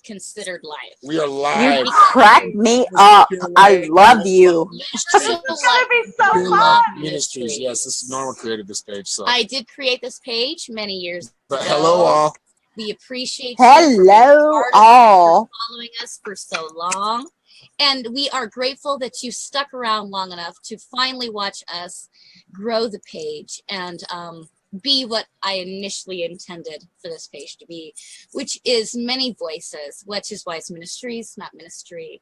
considered live. We are live. You crack me up. I love you. So, It's gonna be so Pure fun. Love Ministries. Yes, this is Norma created this page. So I did create this page many years but ago. hello all. We appreciate Hello you all. for following us for so long. And we are grateful that you stuck around long enough to finally watch us grow the page and be what I initially intended for this page to be, which is many voices, which is why it's ministries, not ministry.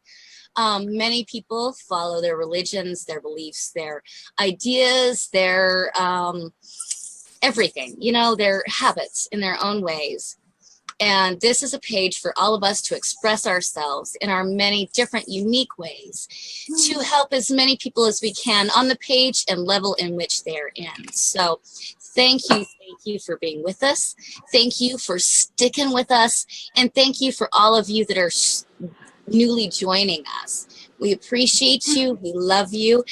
Many people follow their religions, their beliefs, their ideas, their everything, you know, their habits in their own ways. And this is a page for all of us to express ourselves in our many different unique ways to help as many people as we can on the page and level in which they're in. So thank you for being with us. Thank you for sticking with us. And thank you for all of you that are newly joining us. We appreciate you. We love you.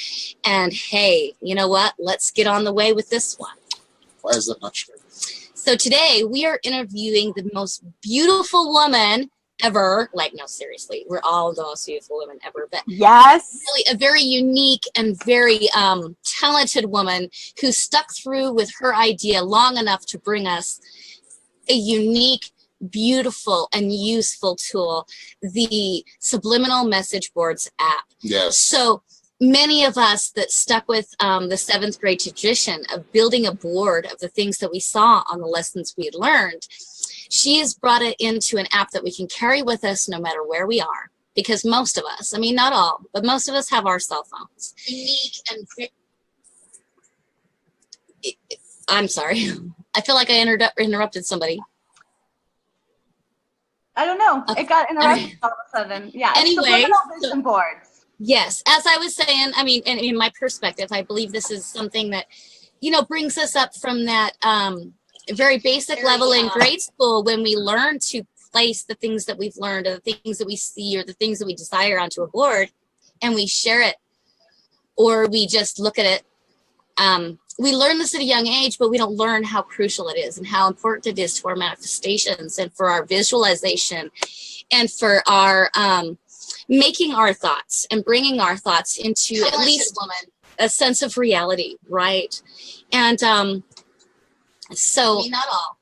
And hey, you know what? Let's get on the way with this one. Why is that not true? So today we are interviewing the most beautiful woman ever. Like, no, seriously, we're all the most beautiful women ever. But Yes. really a very unique and very talented woman who stuck through with her idea long enough to bring us a unique, beautiful, and useful tool, the Subliminal Message Boards app. Yes. So many of us that stuck with the 7th grade tradition of building a board of the things that we saw on the lessons we had learned, she has brought it into an app that we can carry with us no matter where we are. Because most of us, I mean, not all, but most of us have our cell phones. Unique and I'm sorry. I feel like I interrupted somebody. I don't know. Okay. It got interrupted all of a sudden. Yeah. Anyway, Subliminal vision boards. Yes, as I was saying, I mean, in my perspective, I believe this is something that, you know, brings us up from that very basic level in grade school when we learn to place the things that we've learned or the things that we see or the things that we desire onto a board and we share it or we just look at it. We learn this at a young age, but we don't learn how crucial it is and how important it is to our manifestations and for our visualization and for our making our thoughts and bringing our thoughts into at least a sense of reality, right? And so, not all.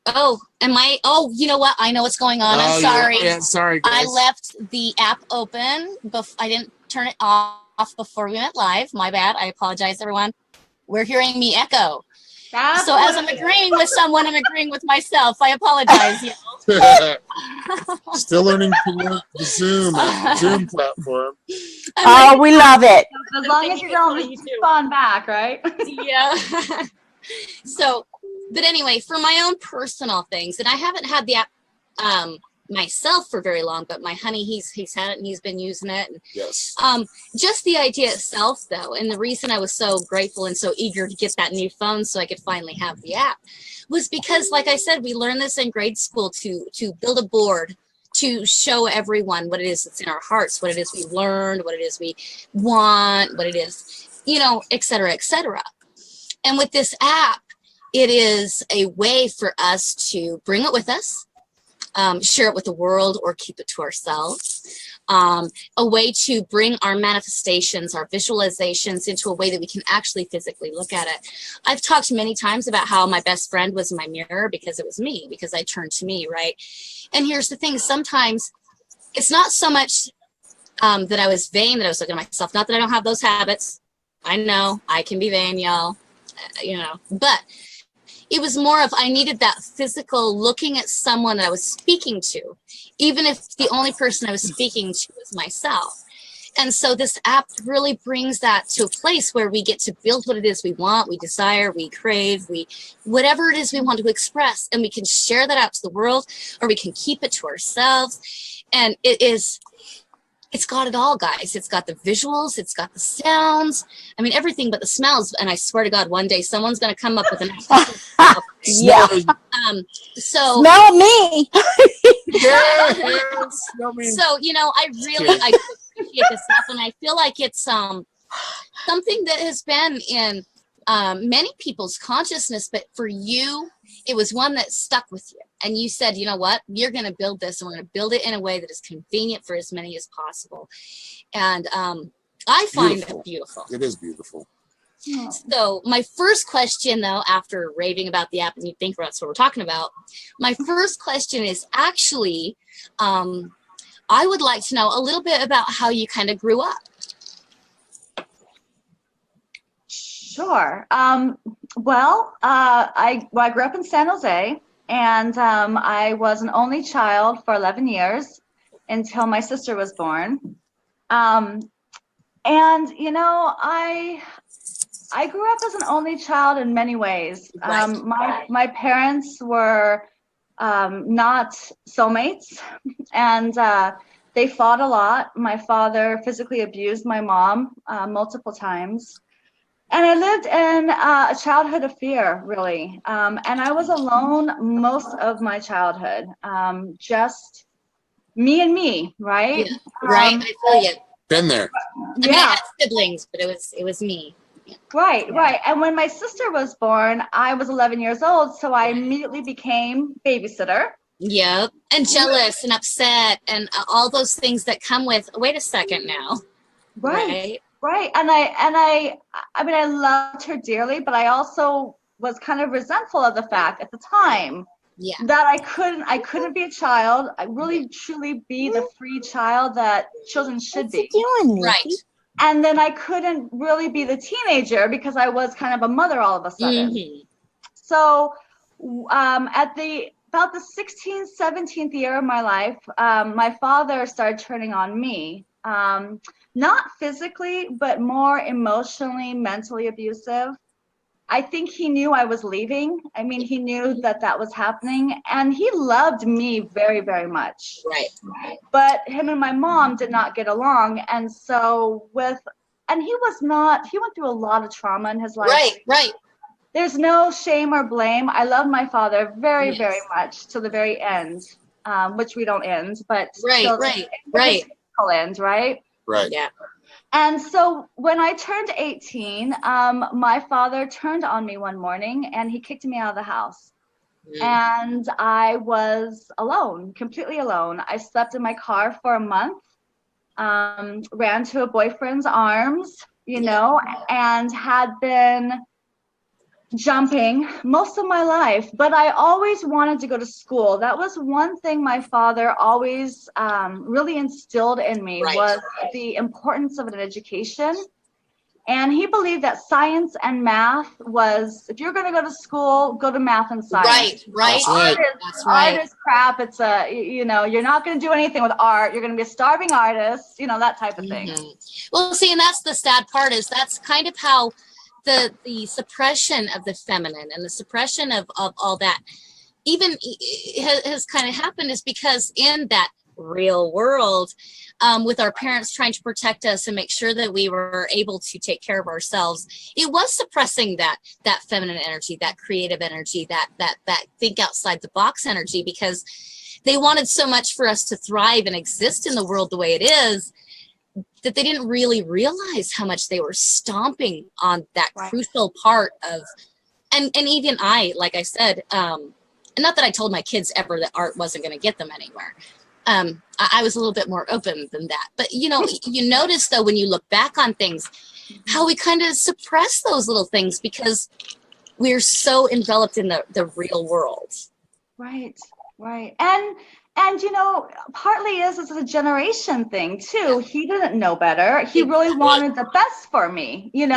Oh, you know what? I know what's going on. I'm sorry. Yeah, sorry, guys. I left the app open. I didn't turn it off before we went live. My bad. I apologize, everyone. We're hearing me echo. So as I'm agreeing with someone, I'm agreeing with myself. I apologize. Still learning the Zoom platform. Oh, we love it. As long as you don't spawn back, right? Yeah. So, but anyway, for my own personal things, and I haven't had the app myself for very long, but my honey, he's had it and he's been using it. And, yes. Just the idea itself, though, and the reason I was so grateful and so eager to get that new phone so I could finally have the app was because, like I said, we learned this in grade school to build a board to show everyone what it is that's in our hearts, what it is we learned, what it is we want, what it is, you know, et cetera, et cetera. And with this app, it is a way for us to bring it with us, share it with the world or keep it to ourselves. A way to bring our manifestations, our visualizations into a way that we can actually physically look at it. I've talked many times about how my best friend was my mirror because it was me, because I turned to me, right? And here's the thing, sometimes it's not so much that I was vain, that I was looking at myself, not that I don't have those habits. I know I can be vain, y'all, you know, but it was more of I needed that physical looking at someone that I was speaking to, even if the only person I was speaking to was myself. And so this app really brings that to a place where we get to build what it is we want, we desire, we crave, whatever it is we want to express, and we can share that out to the world, or we can keep it to ourselves. And it's got it all, guys. It's got the visuals. It's got the sounds. I mean, everything but the smells. And I swear to God, one day someone's going to come up with an Yeah. So smell me. Smell me. So, you know, I appreciate this stuff, and I feel like it's something that has been in many people's consciousness, but for you, it was one that stuck with you. and you said, you know what, you're going to build this, and we're going to build it in a way that is convenient for as many as possible. And I find that beautiful. It is beautiful. So my first question, though, after raving about the app and you think that's what we're talking about, my first question is actually, I would like to know a little bit about how you kind of grew up. Sure. Well, I grew up in San Jose, and I was an only child for 11 years until my sister was born. And, you know, I grew up as an only child in many ways. My parents were not soulmates, and they fought a lot. My father physically abused my mom multiple times. And I lived in a childhood of fear, really. And I was alone most of my childhood. Just me and me, right? Yeah, right. I feel you. Been there. I mean, I had siblings, but it was me. Yeah. Right. And when my sister was born, I was 11 years old, so I immediately became babysitter. Yep. And jealous and upset and all those things that come with, wait a second now. Right. And I mean, I loved her dearly, but I also was kind of resentful of the fact at the time that I couldn't be a child. I really truly be the free child that children should be. Right. And then I couldn't really be the teenager because I was kind of a mother all of a sudden. Mm-hmm. So at about the 16th, 17th year of my life, my father started turning on me. Not physically, but more emotionally, mentally abusive. I think he knew I was leaving. I mean, he knew that was happening, and he loved me very, very much. Right. But him and my mom did not get along, and so he went through a lot of trauma in his life. Right. There's no shame or blame. I love my father very, very much to the very end, which we don't end, but right. End, right? Right. Yeah. And so when I turned 18, my father turned on me one morning and he kicked me out of the house. And I was alone, completely alone. I slept in my car for a month, ran to a boyfriend's arms, and had been jumping most of my life, but I always wanted to go to school. That was one thing my father always really instilled in me was the importance of an education. And he believed that science and math was, if you're going to go to school, go to math and science. Right. Art is crap. It's you're not going to do anything with art. You're going to be a starving artist, that type of thing. Well, see, and that's the sad part is that's kind of how the suppression of the feminine and the suppression of all that even has kind of happened is because in that real world, with our parents trying to protect us and make sure that we were able to take care of ourselves, it was suppressing that feminine energy, that creative energy, that think outside the box energy, because they wanted so much for us to thrive and exist in the world the way it is, that they didn't really realize how much they were stomping on that crucial part of, and even I, like I said, not that I told my kids ever that art wasn't going to get them anywhere. I was a little bit more open than that. But, you notice, though, when you look back on things, how we kind of suppress those little things because we're so enveloped in the real world. Right. And partly it's a generation thing too. He didn't know better. He really wanted the best for me, and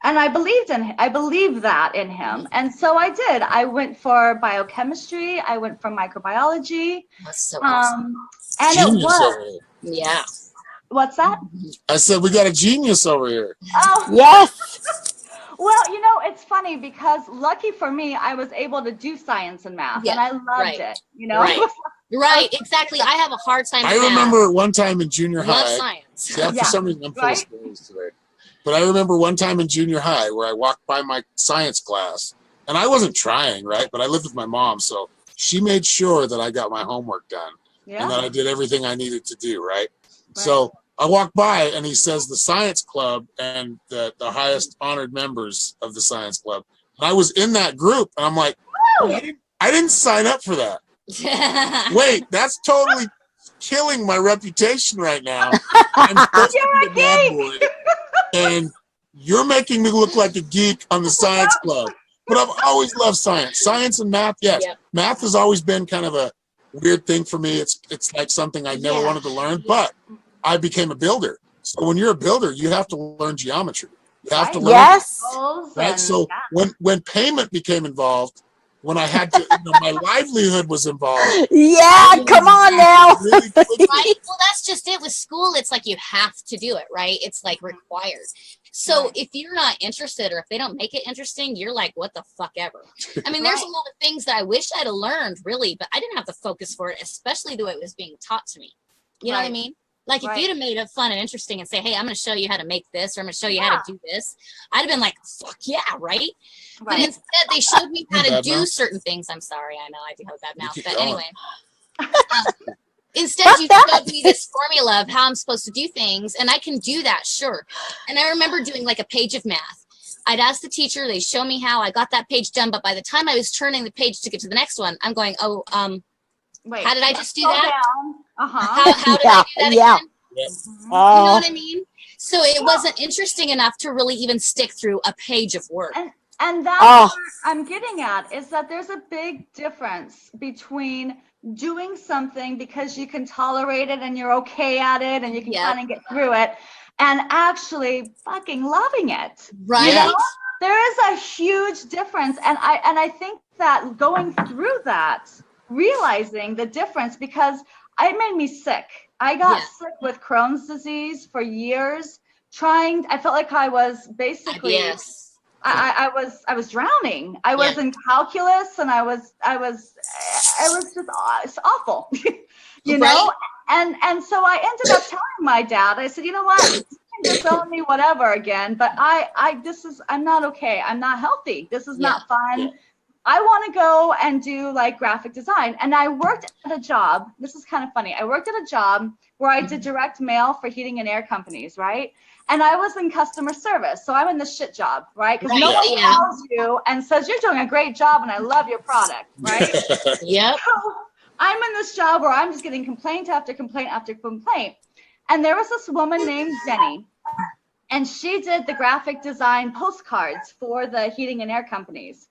I believed that in him. And so I did. I went for biochemistry. I went for microbiology. That's so awesome. And Genius it was. over here. Yeah. What's that? I said, we got a genius over here. Oh, Yes. Well, it's funny because lucky for me, I was able to do science and math, and I loved it. Right, exactly. I have a hard time. I remember one time in junior high. Love science. Yeah, for some reason I'm full of stories today. But I remember one time in junior high where I walked by my science class, and I wasn't trying, right? But I lived with my mom, so she made sure that I got my homework done and that I did everything I needed to do, right? So I walked by and he says the science club and the highest honored members of the science club. And I was in that group and I'm like, I didn't sign up for that. Wait, that's totally killing my reputation right now. I'm supposed to be a bad boy, and you're making me look like a geek on the science club. But I've always loved science and math. Yes, math has always been kind of a weird thing for me. It's like something I never wanted to learn, but I became a builder. So when you're a builder, you have to learn geometry. You have to learn. Yes. Right. So when payment became involved, when I had to, my livelihood was involved. Yeah, come on now. Really Right. Well, that's just it. With school, it's like you have to do it, right? It's like required. So if you're not interested, or if they don't make it interesting, you're like, what the fuck ever. I mean, there's a lot of things that I wish I'd have learned, really, but I didn't have the focus for it, especially the way it was being taught to me. You know what I mean? Like, if you'd have made it fun and interesting and say, hey, I'm going to show you how to make this, or I'm going to show you how to do this, I'd have been like, fuck yeah, right? But instead, they showed me how to do certain things. I'm sorry, I know I do have a bad mouth, but anyway. Instead, you showed me this formula of how I'm supposed to do things, and I can do that, sure. And I remember doing like a page of math. I'd ask the teacher, they show me how I got that page done, but by the time I was turning the page to get to the next one, I'm going, wait, how did I just do that? How did I do that again? You know what I mean? So it wasn't interesting enough to really even stick through a page of work. And that's what I'm getting at, is that there's a big difference between doing something because you can tolerate it and you're okay at it and you can kind of get through it, and actually fucking loving it. Right. You know? There is a huge difference. And I think that going through that, realizing the difference, because it made me sick. I got sick with Crohn's disease for years. I felt like I was basically I was drowning. I was in calculus, and it was just it's awful, you know. And so I ended up telling my dad. I said, you know what, you can disown me, whatever, again, but I'm not okay. I'm not healthy. This is not fun. I want to go and do like graphic design. And I worked at a job. This is kind of funny. I worked at a job where I did direct mail for heating and air companies, right? And I was in customer service. So I'm in the shit job, right? Because no one calls you and says, you're doing a great job and I love your product, right? Yep. So I'm in this job where I'm just getting complaint after complaint after complaint. And there was this woman named Jenny, and she did the graphic design postcards for the heating and air companies.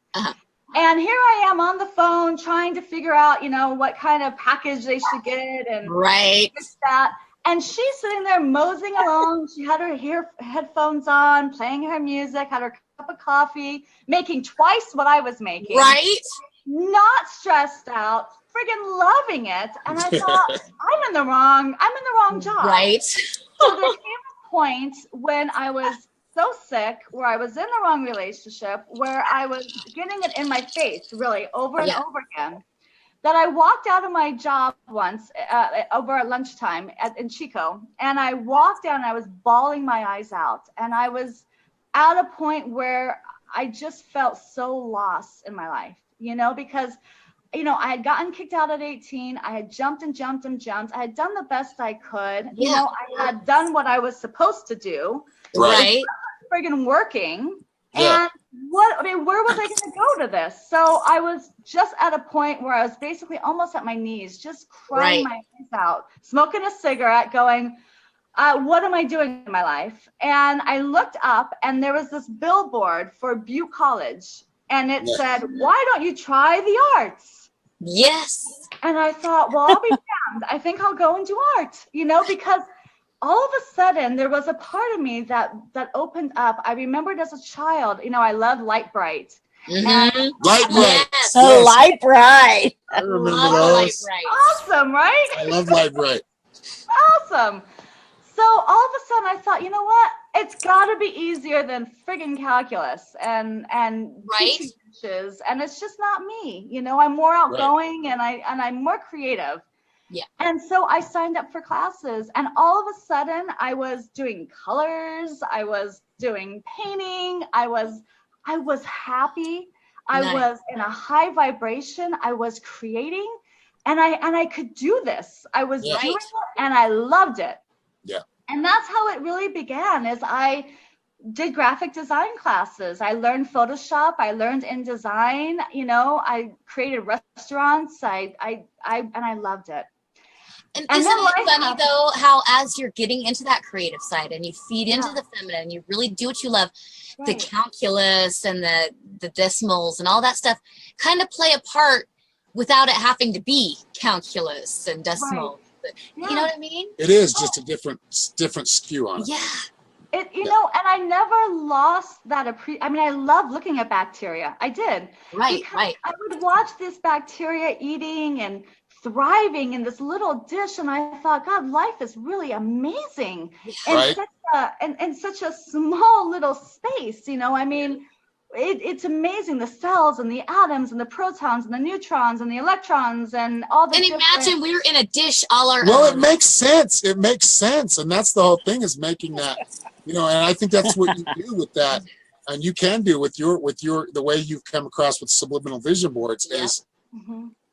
And here I am on the phone trying to figure out, what kind of package they should get and that. And she's sitting there moseying along. She had her headphones on, playing her music, had her cup of coffee, making twice what I was making. Right. Not stressed out, friggin' loving it. And I thought, I'm in the wrong job. Right. So there came a point when I was so sick, where I was in the wrong relationship, where I was getting it in my face really over and over again, that I walked out of my job once over at lunchtime in Chico, and I walked down and I was bawling my eyes out, and I was at a point where I just felt so lost in my life, because I had gotten kicked out at 18. I had jumped and jumped and jumped. I had done the best I could. I had done what I was supposed to do. Right. Friggin' working. And where was I going to go to this? So I was just at a point where I was basically almost at my knees, just crying my eyes out, smoking a cigarette, going, what am I doing in my life? And I looked up, and there was this billboard for Butte College, and it said, why don't you try the arts? Yes. And I thought, well, I'll be damned. I think I'll go and do art, because all of a sudden there was a part of me that opened up. I remembered as a child, I loved Light Bright. Light Bright. Yes. Oh, Light Bright. I remember those. Awesome, right? I love Light Bright. Awesome. So all of a sudden I thought, you know what? It's got to be easier than friggin' calculus and teaching dishes, and it's just not me. I'm more outgoing and I'm more creative. Yeah. And so I signed up for classes, and all of a sudden I was doing colors, I was doing painting, I was happy, I was in a high vibration, I was creating, and I could do this. I was doing it, and I loved it. Yeah. And that's how it really began, is I did graphic design classes. I learned Photoshop. I learned InDesign. You know, I created restaurants. And I loved it. And And isn't then it life funny happened. though, how as you're getting into that creative side and you feed into Yeah. the feminine, you really do what you love, the Right. calculus and the decimals and all that stuff kind of play a part without it having to be calculus and decimal. You know Yeah. what I mean? It is just a different skew on it. Yeah. You know, and I never lost that I mean, I love looking at bacteria. I did. Right, Because right. I would watch this bacteria eating and thriving in this little dish, and I thought, God, life is really amazing in Right. such a small little space. You know, I mean, it's amazing, the cells and the atoms and the protons and the neutrons and the electrons and all the And imagine we were in a dish all our Well, own. it makes sense. It makes sense. And that's the whole thing, is making that, you know, and I think that's what you do with that. And you can do with the way you've come across with subliminal vision boards is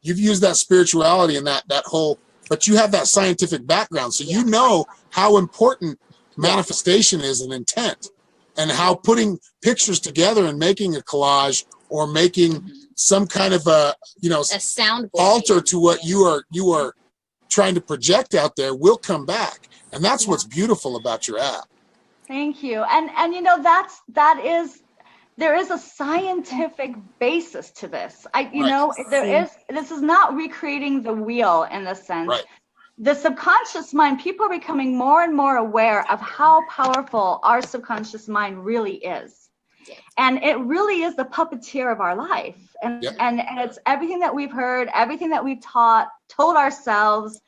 you've used that spirituality and that whole, but you have that scientific background. So you know how important manifestation is and intent, and how putting pictures together and making a collage or making some kind of a soundboard alter to what you are trying to project out there will come back. And that's what's beautiful about your app. Thank you. And you know, there is a scientific basis to this. This is not recreating the wheel in the sense. Right. The subconscious mind, people are becoming more and more aware of how powerful our subconscious mind really is. And it really is the puppeteer of our life. And it's everything that we've heard, everything that we've told ourselves,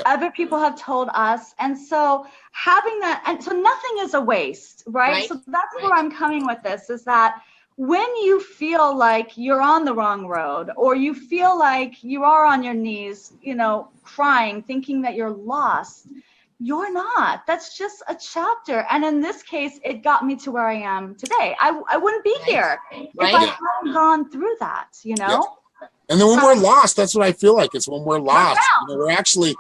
other people have told us. And so having that, and so nothing is a waste, right? So that's where I'm coming with this, is that when you feel like you're on the wrong road, or you feel like you are on your knees, you know, crying, thinking that you're lost, you're not. That's just a chapter. And in this case, it got me to where I am today. I wouldn't be here if I hadn't gone through that, you know? And then when we're lost, that's what I feel like. It's when we're lost, you know, we're actually,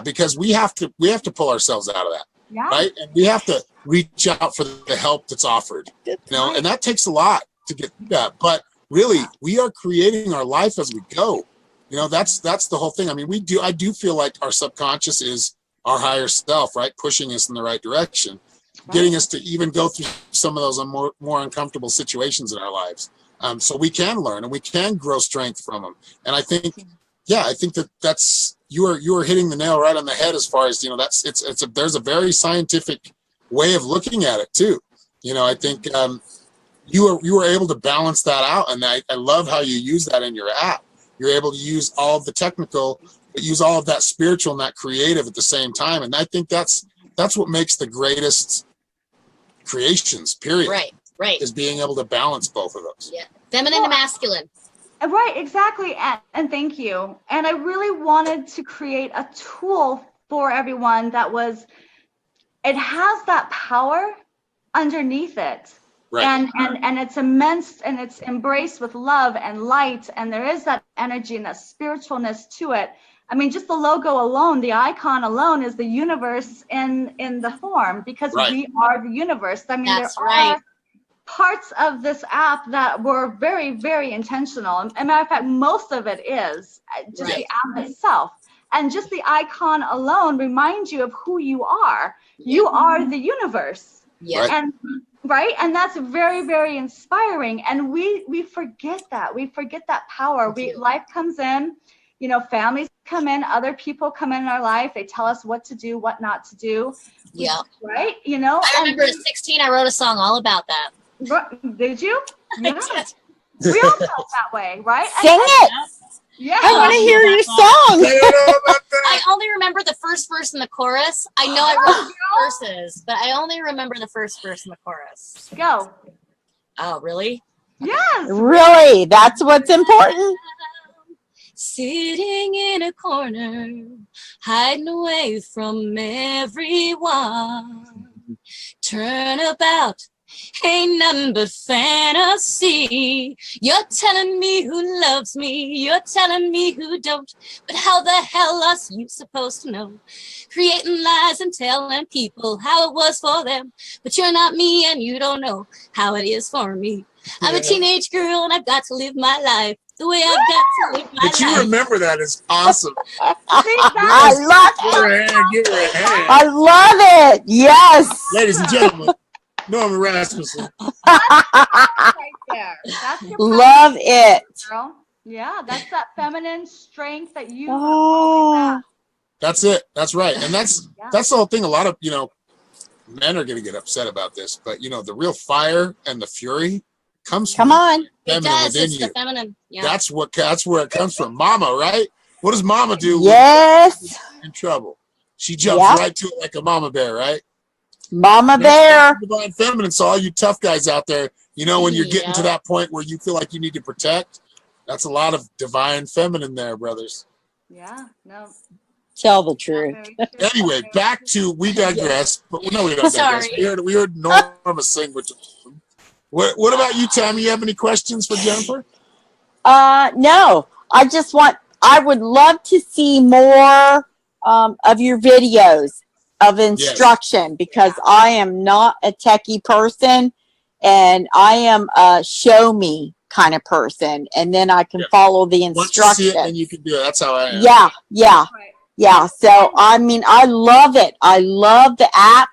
because we have to pull ourselves out of that. Right. And we have to reach out for the help that's offered, you know, and that takes a lot to get that. But really, we are creating our life as we go. You know, that's the whole thing. I mean, I do feel like our subconscious is our higher self, right? Pushing us in the right direction, getting us to even go through some of those more uncomfortable situations in our lives. So we can learn and we can grow strength from them. And I think, that's, you are hitting the nail right on the head as far as, you know, there's a very scientific way of looking at it too. You know, I think you were able to balance that out. And I love how you use that in your app. You're able to use all of the technical, but use all of that spiritual and that creative at the same time. And I think that's what makes the greatest creations, period. Right. Is being able to balance both of those. Yeah. Feminine and masculine. Right, exactly. And thank you. And I really wanted to create a tool for everyone it has that power underneath it. Right. And it's immense, and it's embraced with love and light, and there is that energy and that spiritualness to it. I mean, just the logo alone, the icon alone is the universe in the form, because we are the universe. I mean, there are parts of this app that were very, very intentional. As a matter of fact, most of it is just the app itself. And just the icon alone reminds you of who you are. You are the universe. And and that's very, very inspiring. And we forget that. We forget that power. Life comes in, you know, families come in, other people come in our life. They tell us what to do, what not to do. Right? You know? I remember at 16, I wrote a song all about that. Did you? I did. We all felt that way, right? Sing it. Yeah. I want to hear your song. I only remember the first verse and the chorus. I know I wrote the verses, but I only remember the first verse and the chorus. Go. Oh, really? Yes. Really? That's what's important? Sitting in a corner, hiding away from everyone. Turn about Ain't nothing but fantasy. You're telling me who loves me. You're telling me who don't. But how the hell are you supposed to know? Creating lies and telling people how it was for them. But you're not me and you don't know how it is for me. I'm a teenage girl and I've got to live my life the way I've got to live my life. That you remember that is awesome. I love Give her a it. hand. Give her a hand. I love it. Yes. Ladies and gentlemen, Norman Rasmussen. Right there. That's your Love it. girl. Yeah, that's that feminine strength that you Oh. always have. That's it. That's right. And that's the whole thing. A lot of, men are going to get upset about this, but the real fire and the fury comes from on. It does. within It's you. the feminine. Yeah. That's where it comes from. Mama, right? What does Mama do? Yes. In trouble. She jumps right to it like a mama bear, right? Mama bear. Divine feminine. So all you tough guys out there, when you're getting to that point where you feel like you need to protect, that's a lot of divine feminine there, brothers. Yeah, no. Tell the truth. Anyway, back to, we digress, but no, we don't digress. We heard Norma sing, which what about you, Tammy? You have any questions for Jennifer? No. I would love to see more of your videos of instruction because I am not a techie person and I am a show me kind of person, and then I can follow the instructions. Once you see it, then you can do it. That's how I am. Yeah. So, I mean, I love it. I love the app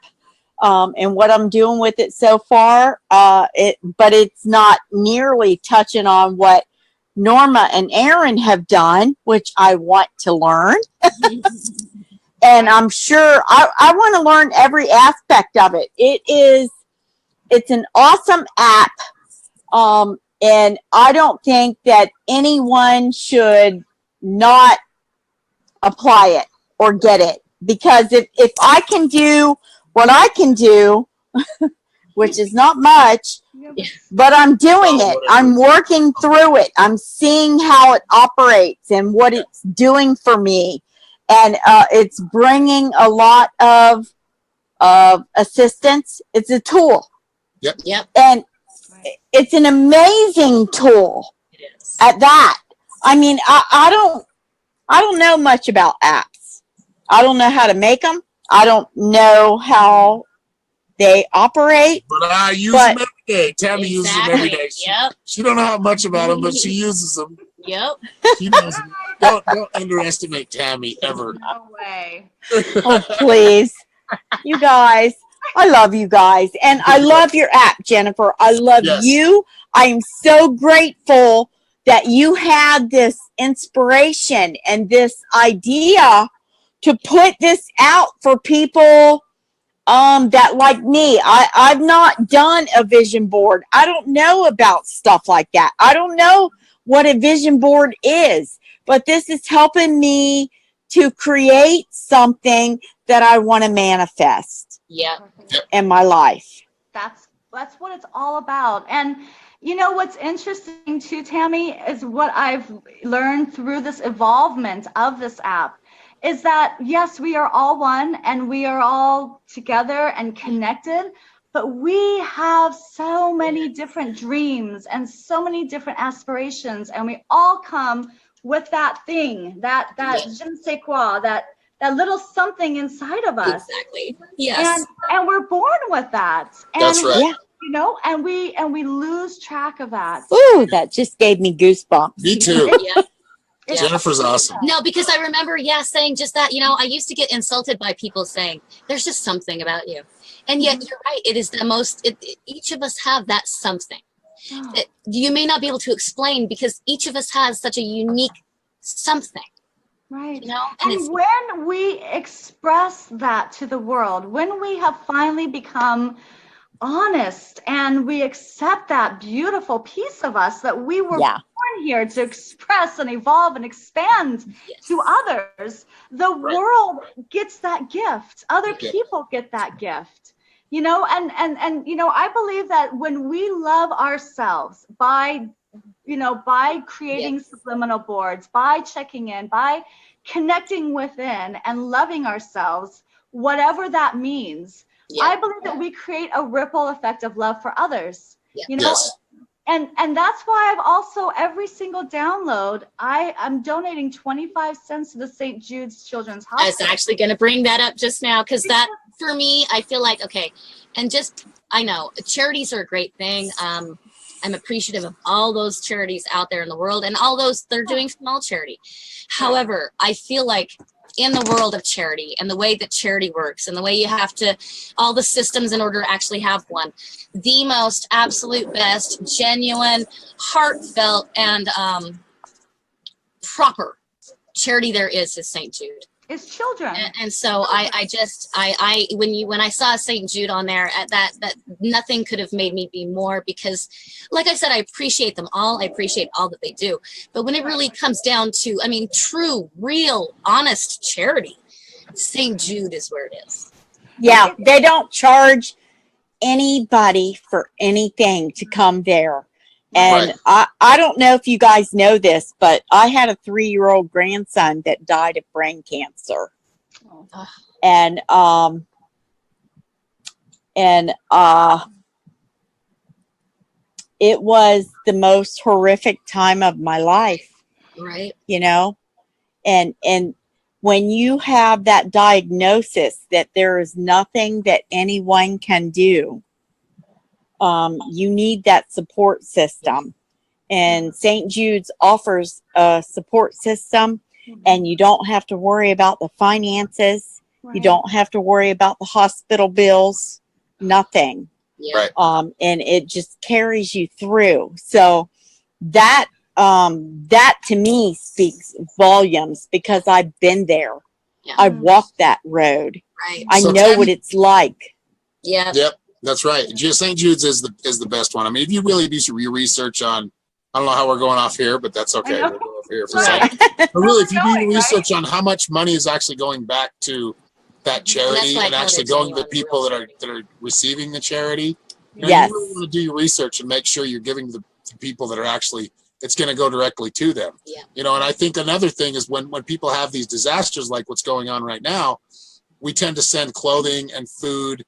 and what I'm doing with it so far. But it's not nearly touching on what Norma and Aaron have done, which I want to learn. And I'm sure I want to learn every aspect of it. It's an awesome app. And I don't think that anyone should not apply it or get it, because if I can do what I can do, which is not much, but I'm doing it. I'm working through it. I'm seeing how it operates and what it's doing for me. And it's bringing a lot of assistance. It's a tool. Yep. And it's an amazing tool at that. I mean, I don't know much about apps. I don't know how to make them. I don't know how they operate. But I use them every day. Tammy uses them every day. She don't know how much about them, but she uses them. Yep. She knows them. Don't underestimate Tammy ever. No way. Oh, please. You guys. I love you guys. And I love your app, Jennifer. I love you. I am so grateful that you had this inspiration and this idea to put this out for people that like me. I've not done a vision board. I don't know about stuff like that. I don't know what a vision board is, but this is helping me to create something that I want to manifest in my life. That's what it's all about. And what's interesting too, Tammy, is what I've learned through this evolvement of this app is that, yes, we are all one and we are all together and connected, but we have so many different dreams and so many different aspirations, and we all come with that thing, that je ne sais quoi, that little something inside of us. Exactly. Yes. And we're born with that. And, that's right. And we lose track of that. Ooh, that just gave me goosebumps. Me too. Yeah. Jennifer's awesome. No, because I remember, saying just that, I used to get insulted by people saying, there's just something about you. And yet you're right. It is the most, each of us have that something. That you may not be able to explain because each of us has such a unique something. Right. And when we express that to the world, when we have finally become honest and we accept that beautiful piece of us that we were born here to express and evolve and expand to others, the world gets that gift. Other people get that gift. And I believe that when we love ourselves by creating subliminal boards, by checking in, by connecting within and loving ourselves, whatever that means, I believe that we create a ripple effect of love for others. You know, and that's why I've also, every single download, I'm donating 25 cents to the St. Jude's Children's Hospital. I was actually going to bring that up just now, because that, for me, I feel like, okay, and just, I know, charities are a great thing. I'm appreciative of all those charities out there in the world, and all those, they're doing small charity. However, I feel like in the world of charity and the way that charity works and the way you have to, all the systems in order to actually have one, the most absolute best, genuine, heartfelt, and proper charity there is St. Jude. It's children. And so I when I saw St. Jude on there, at that nothing could have made me be more, because like I said, I appreciate them all. I appreciate all that they do. But when it really comes down to, I mean, true, real, honest charity, St. Jude is where it is. Yeah, they don't charge anybody for anything to come there. And I don't know if you guys know this, but I had a 3-year-old grandson that died of brain cancer. And it was the most horrific time of my life. Right. You know, and when you have that diagnosis that there is nothing that anyone can do, you need that support system, and St. Jude's offers a support system, and you don't have to worry about the finances. You don't have to worry about the hospital bills, nothing. And it just carries you through. So that to me speaks volumes, because I've been there. I've walked that road. I know what it's like. Yep. That's right. St. Jude's is the best one. I mean, if you really do your research on, I don't know how we're going off here, but that's okay. We'll go off here for a second. But really, if you do your research on how much money is actually going back to that charity and actually going to the people that are receiving the charity, you really want to do your research and make sure you're giving the people that are actually, it's going to go directly to them. You know, and I think another thing is when people have these disasters like what's going on right now, we tend to send clothing and food.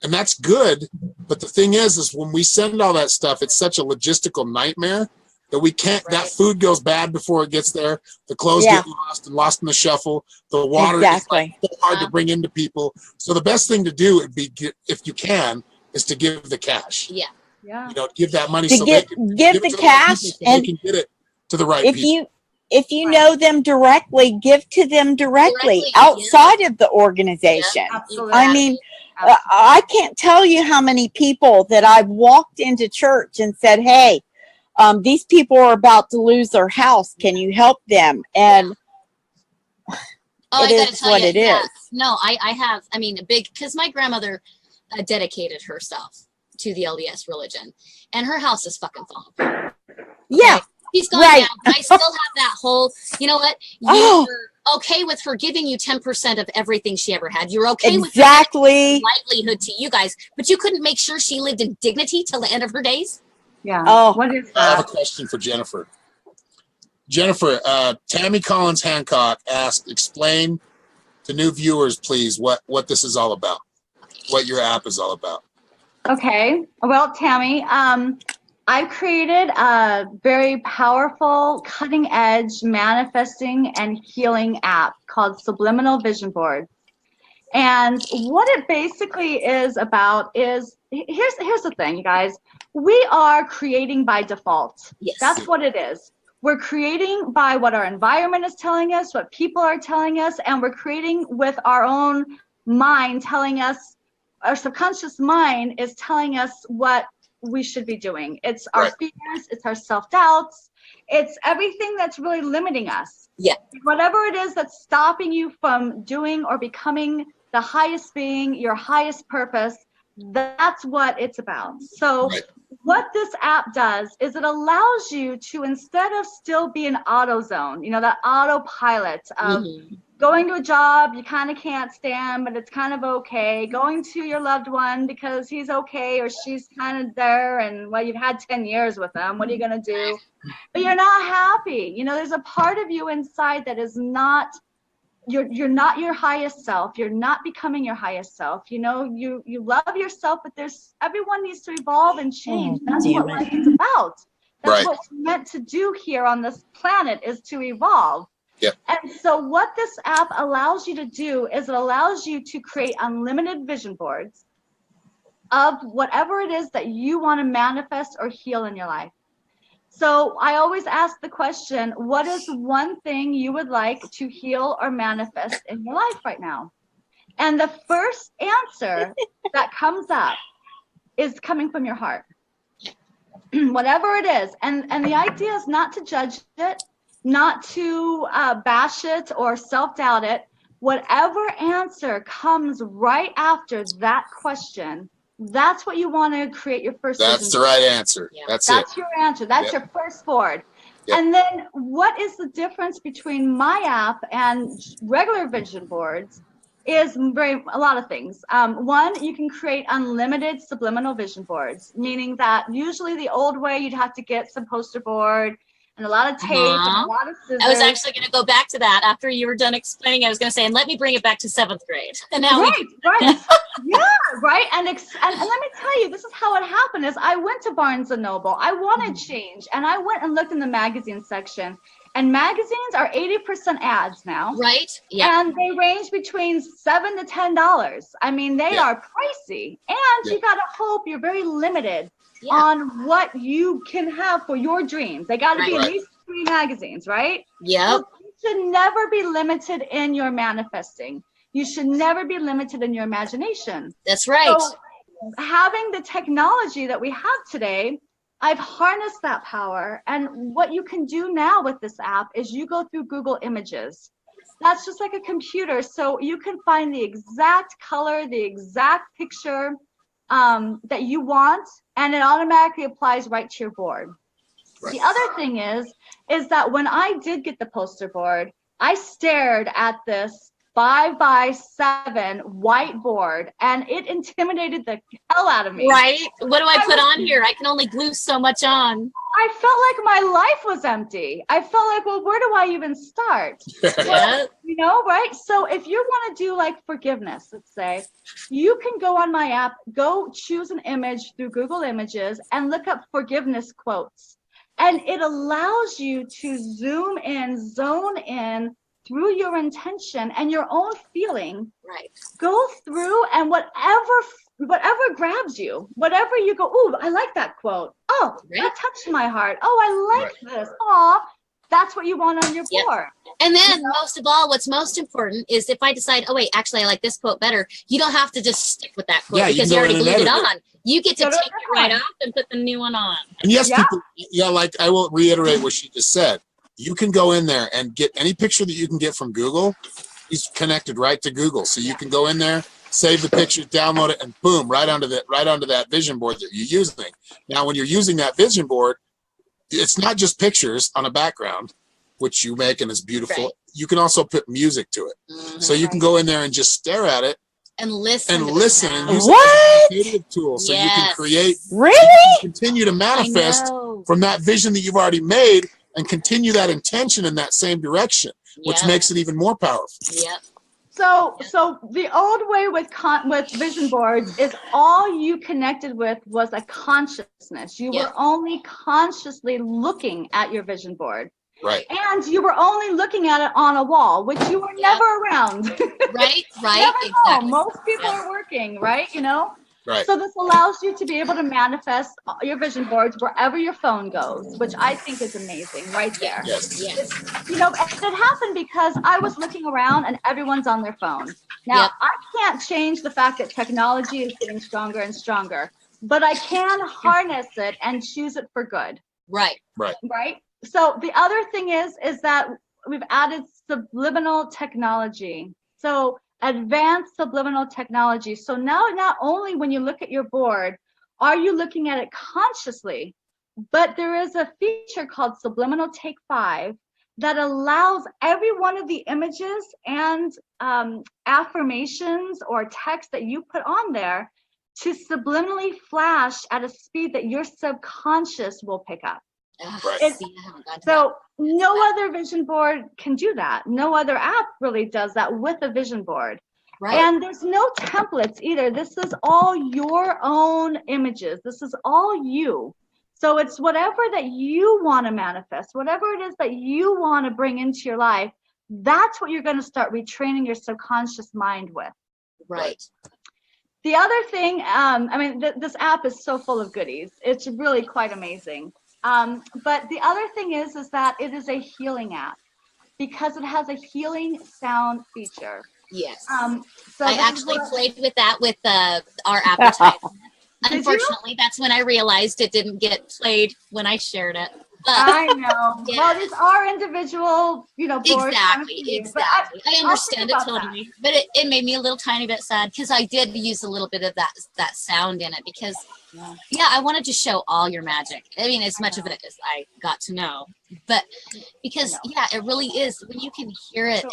And that's good, but the thing is when we send all that stuff, it's such a logistical nightmare that we can't, that food goes bad before it gets there. The clothes get lost in the shuffle. The water is like so hard to bring into people. So the best thing to do would be, if you can, is to give the cash. You know, give that money so they can give the cash, so and they can get it to the right people. If you know them directly, give to them directly outside of the organization. I mean, I can't tell you how many people that I've walked into church and said, hey, these people are about to lose their house. Can you help them? And it is what it is. No, I have, I mean, because my grandmother dedicated herself to the LDS religion, and her house is fucking falling apart. She's gone now. I still have that whole, you know what? You were okay with her giving you 10% of everything she ever had. You're okay with livelihood to you guys, but you couldn't make sure she lived in dignity till the end of her days? What is that? I have a question for Jennifer. Jennifer, Tammy Collins Hancock asked, explain to new viewers, please, what this is all about, what your app is all about. Okay. Well, Tammy, I've created a very powerful, cutting-edge manifesting and healing app called Subliminal Vision Board. And what it basically is about is, here's the thing, you guys. We are creating by default. That's what it is. We're creating by what our environment is telling us, what people are telling us, and we're creating with our own mind telling us, our subconscious mind is telling us what we should be doing. It's our fears, it's our self-doubts, it's everything that's really limiting us. Whatever it is that's stopping you from doing or becoming the highest being, your highest purpose, that's what it's about. So what this app does is it allows you to, instead of still be in auto zone, you know, that autopilot of going to a job you kind of can't stand, but it's kind of okay. Going to your loved one because he's okay or she's kind of there, and well, you've had 10 years with them. What are you going to do? But you're not happy. You know, there's a part of you inside that is not you're not your highest self. You're not becoming your highest self. You know, you love yourself, but everyone needs to evolve and change. That's what life is about. That's what we're meant to do here on this planet, is to evolve. Yep. And so what this app allows you to do is it allows you to create unlimited vision boards of whatever it is that you want to manifest or heal in your life. So I always ask the question, what is one thing you would like to heal or manifest in your life right now? And the first answer that comes up is coming from your heart. Whatever it is. And the idea is not to judge it, not to bash it or self-doubt it. Whatever answer comes right after that question, that's what you want to create your first. That's the right answer. Yeah. That's your answer. That's your first board. Yep. And then what is the difference between my app and regular vision boards is a lot of things. One, you can create unlimited subliminal vision boards, meaning that usually the old way you'd have to get some poster board and a lot of tape and a lot of scissors. I was actually going to go back to that after you were done explaining. I was going to say, and let me bring it back to 7th grade. And now right. Yeah, right. And let me tell you, this is how it happened. Is I went to Barnes and Noble. I wanted change, and I went and looked in the magazine section. And magazines are 80% ads now. Right. Yeah. And they range between $7 to $10. I mean, they are pricey. And you got to hope you're very limited on what you can have for your dreams. They got to be at least 3 magazines, right? Yeah. So you should never be limited in your manifesting. You should never be limited in your imagination. That's right. So having the technology that we have today, I've harnessed that power. And what you can do now with this app is you go through Google Images. That's just like a computer. So you can find the exact color, the exact picture that you want, and it automatically applies right to your board. Right. The other thing is that when I did get the poster board, I stared at this 5x7 whiteboard, and it intimidated the hell out of me. Right? What do I put on here? I can only glue so much on. I felt like my life was empty. I felt like, well, where do I even start? Yeah. You know, right? So if you want to do like forgiveness, let's say, you can go on my app, go choose an image through Google Images and look up forgiveness quotes. And it allows you to zoom in, zone in through your intention and your own feeling. Right. Go through, and whatever grabs you, whatever you go, ooh, I like that quote. Oh, that touched my heart. Oh, I like this. Aw, that's what you want on your board. And then most of all, what's most important is if I decide, oh wait, actually I like this quote better, you don't have to just stick with that quote because you already glued it on. You get to take it right off and put the new one on. And yes, people, like I will reiterate what she just said. You can go in there and get any picture that you can get from Google. He's connected right to Google. So you can go in there, save the picture, download it, and boom, right onto that vision board that you're using. Now, when you're using that vision board, it's not just pictures on a background, which you make and is beautiful. Right. You can also put music to it. Mm-hmm. So you can go in there and just stare at it and listen and use it as a creative tool. So you can create, continue to manifest from that vision that you've already made and continue that intention in that same direction, which makes it even more powerful. Yeah. So the old way with vision boards is all you connected with was a consciousness. You were only consciously looking at your vision board. Right. And you were only looking at it on a wall, which you were never around. Right. Never exactly. Most people are working, right? You know? Right. So this allows you to be able to manifest your vision boards wherever your phone goes, which I think is amazing right there. Yes. You know, it happened because I was looking around and everyone's on their phone. Now, I can't change the fact that technology is getting stronger and stronger, but I can harness it and choose it for good. Right. So the other thing is that we've added subliminal technology. So advanced subliminal technology. So now not only when you look at your board, are you looking at it consciously, but there is a feature called Subliminal Take 5 that allows every one of the images and affirmations or text that you put on there to subliminally flash at a speed that your subconscious will pick up. Right. See, I haven't gotten to So no other vision board can do that. No other app really does that with a vision board. that. Right. And there's no templates either. This is all your own images. This is all you. So it's whatever that you want to manifest, whatever it is that you want to bring into your life, that's what you're going to start retraining your subconscious mind with. Right. The other thing, I mean, this app is so full of goodies. It's really quite amazing. But the other thing is that it is a healing app because it has a healing sound feature. Yes. So I actually played with that with our advertisement. Unfortunately, that's when I realized it didn't get played when I shared it. But, I know. Yeah. Well, these are individual, boards. Exactly. I understand it about totally. But it made me a little tiny bit sad because I did use a little bit of that sound in it because, I wanted to show all your magic. I mean, as much of it as I got to know. But because, it really is when you can hear it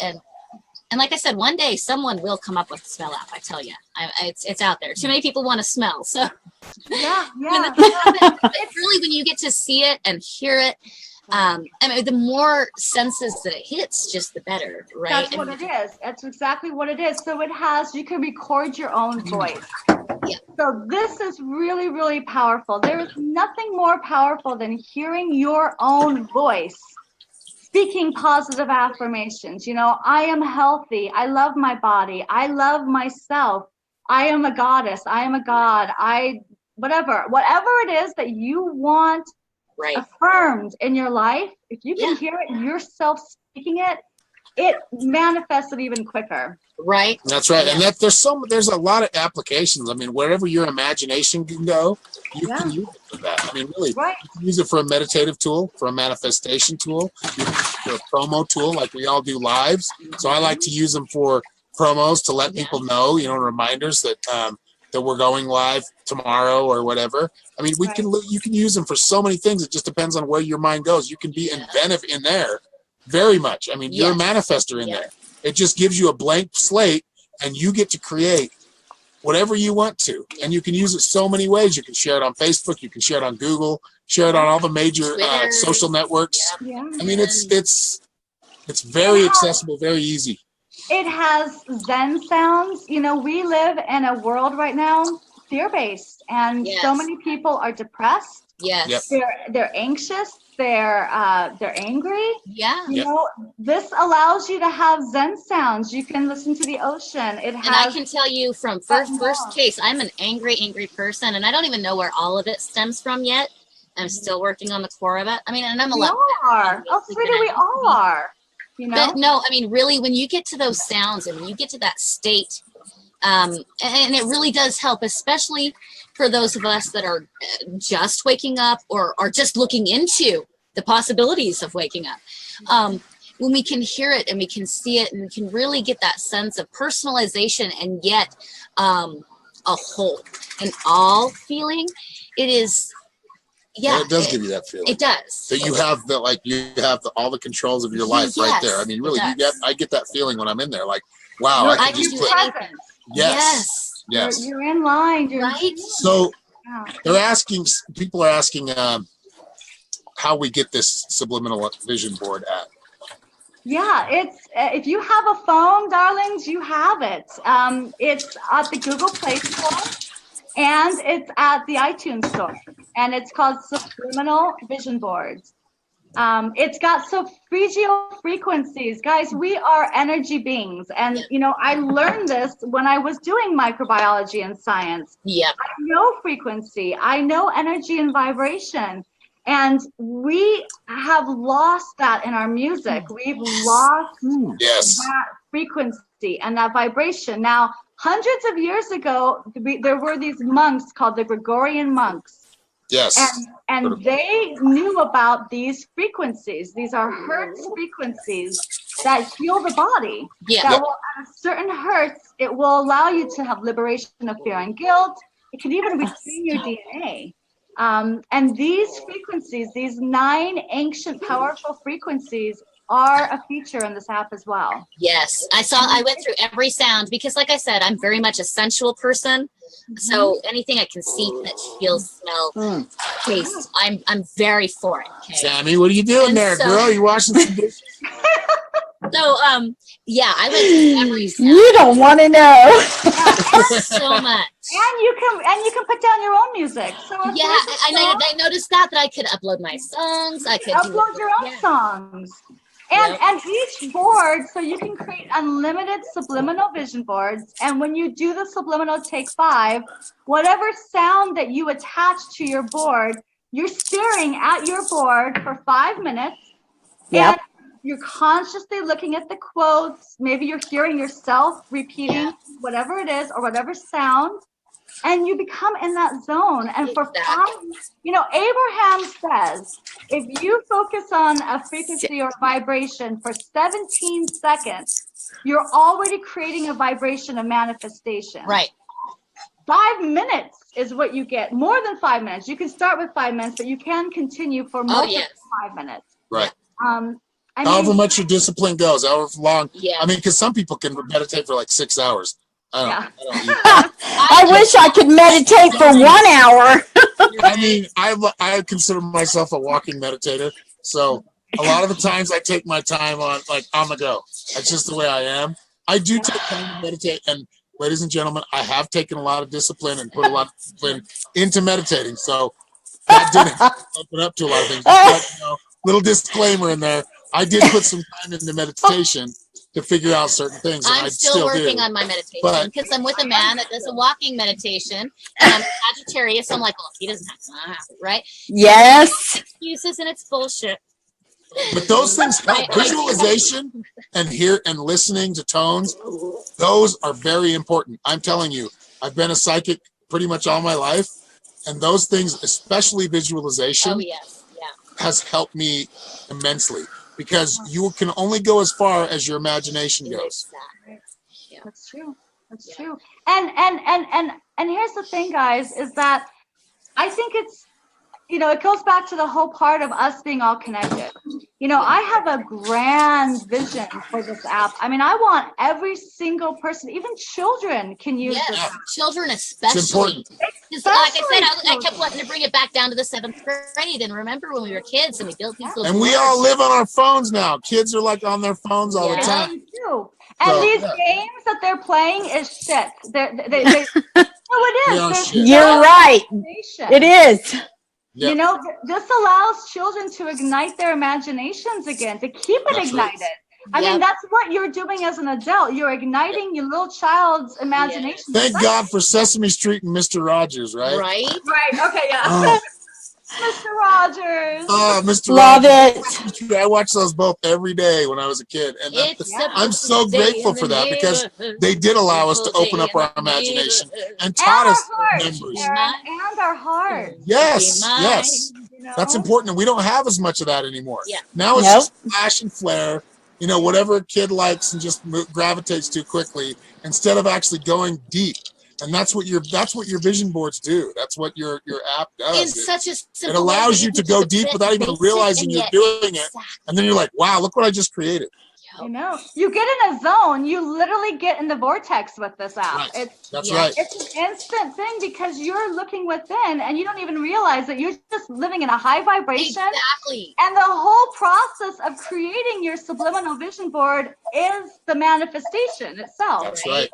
and like I said, one day someone will come up with a smell app. I tell you, it's out there. Too many people want to smell, so Yeah. It's really when you get to see it and hear it. I mean, the more senses that it hits, just the better, right? That's what it is. That's exactly what it is. So you can record your own voice. Yeah. So this is really, really powerful. There is nothing more powerful than hearing your own voice. Speaking positive affirmations, I am healthy. I love my body. I love myself. I am a goddess. I am a god. Whatever it is that you want affirmed in your life, if you can hear it yourself speaking it, it manifests it even quicker. Right. That's right. And there's a lot of applications. I mean, wherever your imagination can go, you can use it for that. I mean, really, you can use it for a meditative tool, for a manifestation tool, for a promo tool, like we all do lives. So I like to use them for promos to let people know, reminders that that we're going live tomorrow or whatever. I mean, you can use them for so many things. It just depends on where your mind goes. You can be inventive in there, very much. I mean, you're a manifester in there. It just gives you a blank slate, and you get to create whatever you want to. And you can use it so many ways. You can share it on Facebook. You can share it on Google. Share it on all the major social networks. Yeah. I mean, it's very accessible, very easy. It has Zen sounds. We live in a world right now, fear-based, and so many people are depressed. Yes. Yep. They're anxious. They're angry. Yeah. This allows you to have Zen sounds. You can listen to the ocean. And I can tell you from first case, I'm an angry person, and I don't even know where all of it stems from yet. I'm still working on the core of it. I mean, and I'm a lot. We are. Oh, sweetie, we all are. But no, I mean, really, when you get to those sounds and when you get to that state, and it really does help, especially for those of us that are just waking up or are just looking into the possibilities of waking up. When we can hear it and we can see it and we can really get that sense of personalization and yet a whole and all feeling, it is. Yeah, and it does give you that feeling. It does. That you have all the controls of your life right there. I mean, really, I get that feeling when I'm in there. Like, wow, I can just do it. Yes. You're in line. Right. So people are asking how we get this Subliminal Vision Board app. Yeah, it's if you have a phone, darlings, you have it. It's at the Google Play Store. And it's at the iTunes store, and it's called Subliminal Vision Boards. It's got sophregio frequencies. Guys, we are energy beings. And, I learned this when I was doing microbiology and science. Yeah. I know frequency. I know energy and vibration. And we have lost that in our music. We've lost that frequency and that vibration. Now, hundreds of years ago, there were these monks called the Gregorian monks. Yes. And they knew about these frequencies. These are hertz frequencies that heal the body. Yeah. That will, at a certain hertz, it will allow you to have liberation of fear and guilt. It can even retrain your DNA. And these frequencies, these 9 ancient powerful frequencies, are a feature in this app as well. Yes, I went through every sound because, like I said, I'm very much a sensual person. So anything I can see, touch, feel, smell, taste, I'm very for it. Okay. Sammy, what are you doing there, girl? You washing some dishes? So yeah, I like every sound. You don't want to know. So much. And you can put down your own music. So Yeah, I noticed that I could upload my songs. I could upload your own songs. And each board, so you can create unlimited subliminal vision boards. And when you do the subliminal take 5, whatever sound that you attach to your board, you're staring at your board for 5 minutes. Yep. And you're consciously looking at the quotes. Maybe you're hearing yourself repeating whatever it is or whatever sound. And you become in that zone. And for 5, Abraham says, if you focus on a frequency or vibration for 17 seconds, you're already creating a vibration of manifestation. Right. 5 minutes is what you get. More than 5 minutes. You can start with 5 minutes, but you can continue for more than 5 minutes. Right. However much your discipline goes, however long. Yeah. I mean, because some people can meditate for like 6 hours. I wish I could meditate for 1 hour. I mean, I consider myself a walking meditator. So a lot of the times I take my time on the go. That's just the way I am. I do take time to meditate. And ladies and gentlemen, I have taken a lot of discipline and put a lot of discipline into meditating. So that did open up to a lot of things. But, little disclaimer in there. I did put some time into meditation to figure out certain things. And I'm still working on my meditation because I'm with a man that does a walking meditation, and I'm Sagittarius. So I'm like, well, he doesn't have to, right? Yes. Excuses, and it's bullshit. But those things help. Visualization and listening to tones, those are very important. I'm telling you, I've been a psychic pretty much all my life, and those things, especially visualization, has helped me immensely. Because you can only go as far as your imagination goes. Yeah. That's true. That's true. And here's the thing, guys, is that I think it's, it goes back to the whole part of us being all connected. I have a grand vision for this app. I mean, I want every single person, even children can use this app. Children especially. It's important. Like I said, I kept wanting to bring it back down to the 7th grade. And remember when we were kids and we built these little And we all live on our phones now. Kids are like on their phones all the time. They do. And these games that they're playing is shit. It is. You're right. It is. Yep. This allows children to ignite their imaginations again, to keep it ignited. I mean, that's what you're doing as an adult. You're igniting your little child's imagination. Thank God for Sesame Street and Mr. Rogers, right? Right. Okay, yeah. Mr. Rogers. Oh, Mr. Love Rogers. it. I watched those both every day when I was a kid. And I'm so grateful for that because they did allow us to open up our imagination and taught us memories. And our heart. Yes. That's important. And we don't have as much of that anymore. Yeah. Now it's just flash and flare, whatever a kid likes and just gravitates to quickly instead of actually going deep. And that's what your vision boards do. That's what your app does. It's such a simple it allows you to go deep without even realizing you're doing it. And then you're like, wow, look what I just created. You get in a zone. You literally get in the vortex with this app. Right. That's right. It's an instant thing because you're looking within and you don't even realize that you're just living in a high vibration. Exactly. And the whole process of creating your subliminal vision board is the manifestation itself. That's right.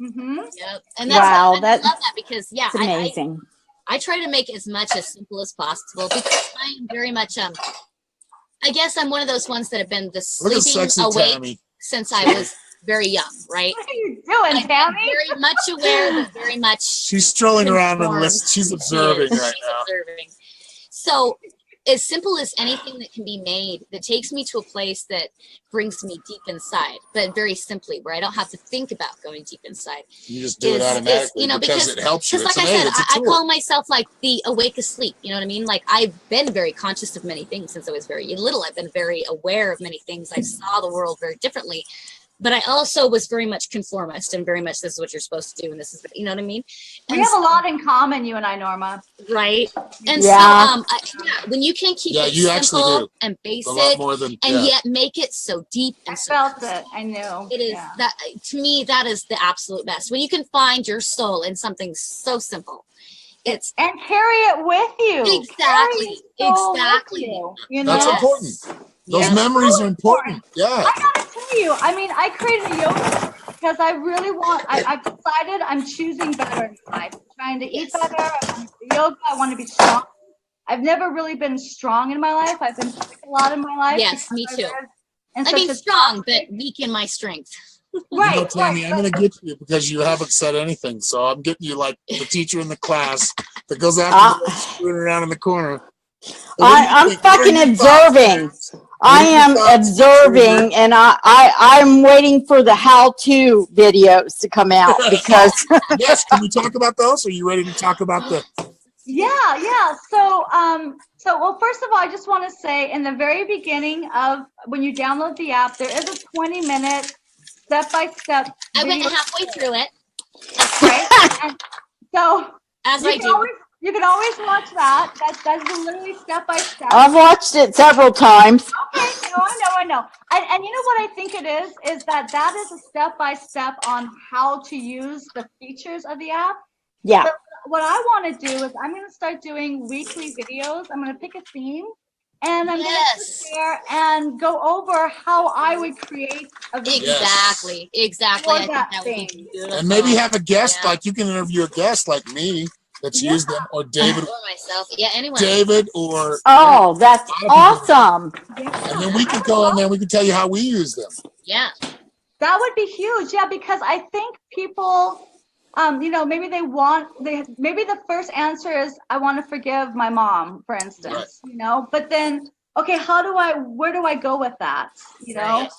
Mm-hmm. Yep. And that's I love that because it's amazing. I try to make as much as simple as possible because I am very much I guess I'm one of those ones that have been the sleeping awake since I was very young, right? What are you doing, Tammy? Very much aware, but very much she's strolling around and listening. She's observing right now. Observing. So as simple as anything that can be made that takes me to a place that brings me deep inside, but very simply where I don't have to think about going deep inside. You just do it automatically because it helps you. Because like I said, I call myself like the awake asleep. You know what I mean? Like I've been very conscious of many things since I was very little. I've been very aware of many things. I saw the world very differently. but I also was very much conformist and very much this is what you're supposed to do and this is, you know what I mean? We And have a lot in common, you and I, Norma. right? And Yeah. so when you can keep it you actually do. simple and A lot basic more than and yet make it so deep I and so felt it. I knew. it is that to me that is the absolute best. When you can find your soul in something so simple. It's and carry it with you. exactly. You know? That's important. Those memories are important. Yeah. I gotta tell you, I mean, I created a yoga because I really want, I've decided I'm choosing better in life. I'm trying to eat better. I want to do yoga. I want to be strong. I've never really been strong in my life. I've been sick a lot in my life. yes, me too. I mean, mean, strong, but weak in my strength. Right, you know, Tammy, I'm going to get you because you haven't said anything. So I'm getting you like the teacher in the class that goes after you screwing around in the corner. I'm fucking observing. I am observing, and I'm waiting for the how-to videos to come out because. Yes, can we talk about those? Are you ready to talk about the? Yeah. So, well, first of all, I just want to say in the very beginning of when you download the app, there is a 20-minute step-by-step. I went halfway through it. Right? And so as I do. You can always watch that. That's literally step-by-step. I've watched it several times. Okay, I know. And you know what I think it is that is a step-by-step on how to use the features of the app. Yeah. So what I want to do is I'm going to start doing weekly videos. I'm going to pick a theme, and I'm going to sit there and go over how I would create a video. Exactly. I think that would be beautiful. And maybe have a guest, like you can interview a guest like me that's used them, or David. Or myself. Yeah, anyone. David or. Oh, that's awesome. And then we can go in there, we can tell you how we use them. Yeah. That would be huge. Yeah, because I think people, you know, maybe maybe the first answer is I want to forgive my mom, for instance, you know, but then, okay, where do I go with that? You know,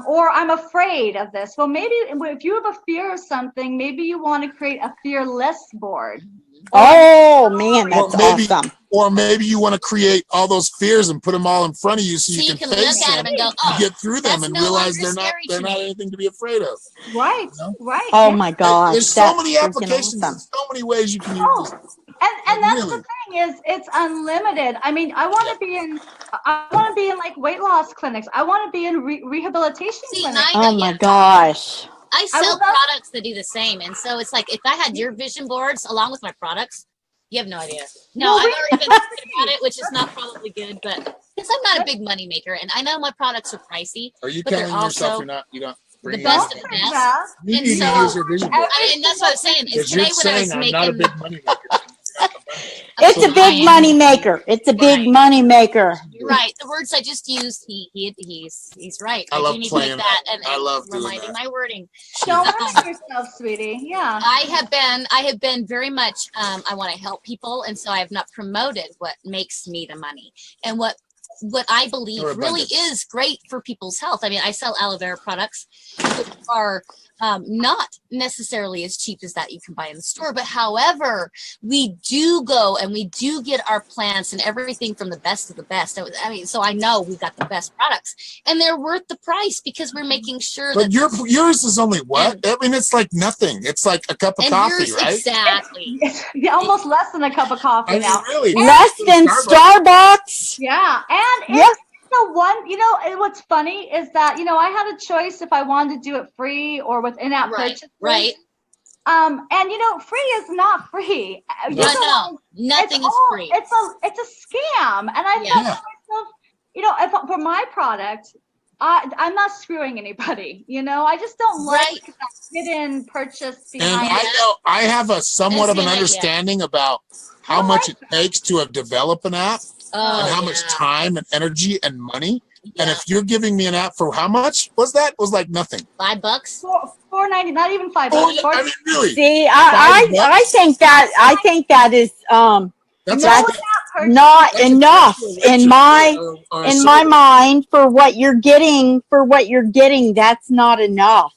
or I'm afraid of this. Well, maybe if you have a fear of something, maybe you want to create a fearless board. Oh man, that's awesome. Or maybe you want to create all those fears and put them all in front of you so you can face look at them and go, and get through them and realize they're not scary anything to be afraid of. Right, You know? right. Oh my gosh. There's so many applications, awesome. so many ways you can use this. And that's the thing is it's unlimited. I mean, I want to be in like weight loss clinics. I want to be in rehabilitation clinics. Oh my gosh. I sell products that do the same. And so it's like, if I had your vision boards along with my products, you have no idea. No, I've already been thinking about it, which is not probably good, but because I'm not a big money maker and I know my products are pricey. Are you but telling they're yourself also you don't the best of the best? You And need to so, use your vision board. and that's what I was saying. Is Because you're today when I was saying I'm making, not a big money maker. It's a big money maker. It's a big money maker. You're right. The words I just used, he's right. I love do need playing to make that and I love doing reminding that. my wording. Don't limit yourself, sweetie. Yeah. I have been very much I want to help people, and so I have not promoted what makes me the money and what I believe really is great for people's health. I mean, I sell aloe vera products, which are not necessarily as cheap as that you can buy in the store, but however, we do go and we do get our plants and everything from the best of the best. I mean, so I know we've got the best products, and they're worth the price because we're making sure But that yours is only what? I mean, it's like nothing. It's like a cup of coffee, yours, right? exactly. Yeah, almost less than a cup of coffee I mean, now. really. Less than Starbucks. Yeah, and Yep. the one, you know, and what's funny is that, you know, I had a choice if I wanted to do it free or with in-app purchases. Right. And you know, free is not free. No, nothing is free. It's a scam, and I thought to myself, you know, for my product, I'm not screwing anybody. You know, I just don't like that hidden purchase behind. And I have a somewhat of an understanding about how much it takes to develop an app. And how much time and energy and money. And if you're giving me an app for how much was that? It was like nothing. $5. $4.90, not even $5. I mean, really? See, I think that is that's not enough in my mind for what you're getting. That's not enough.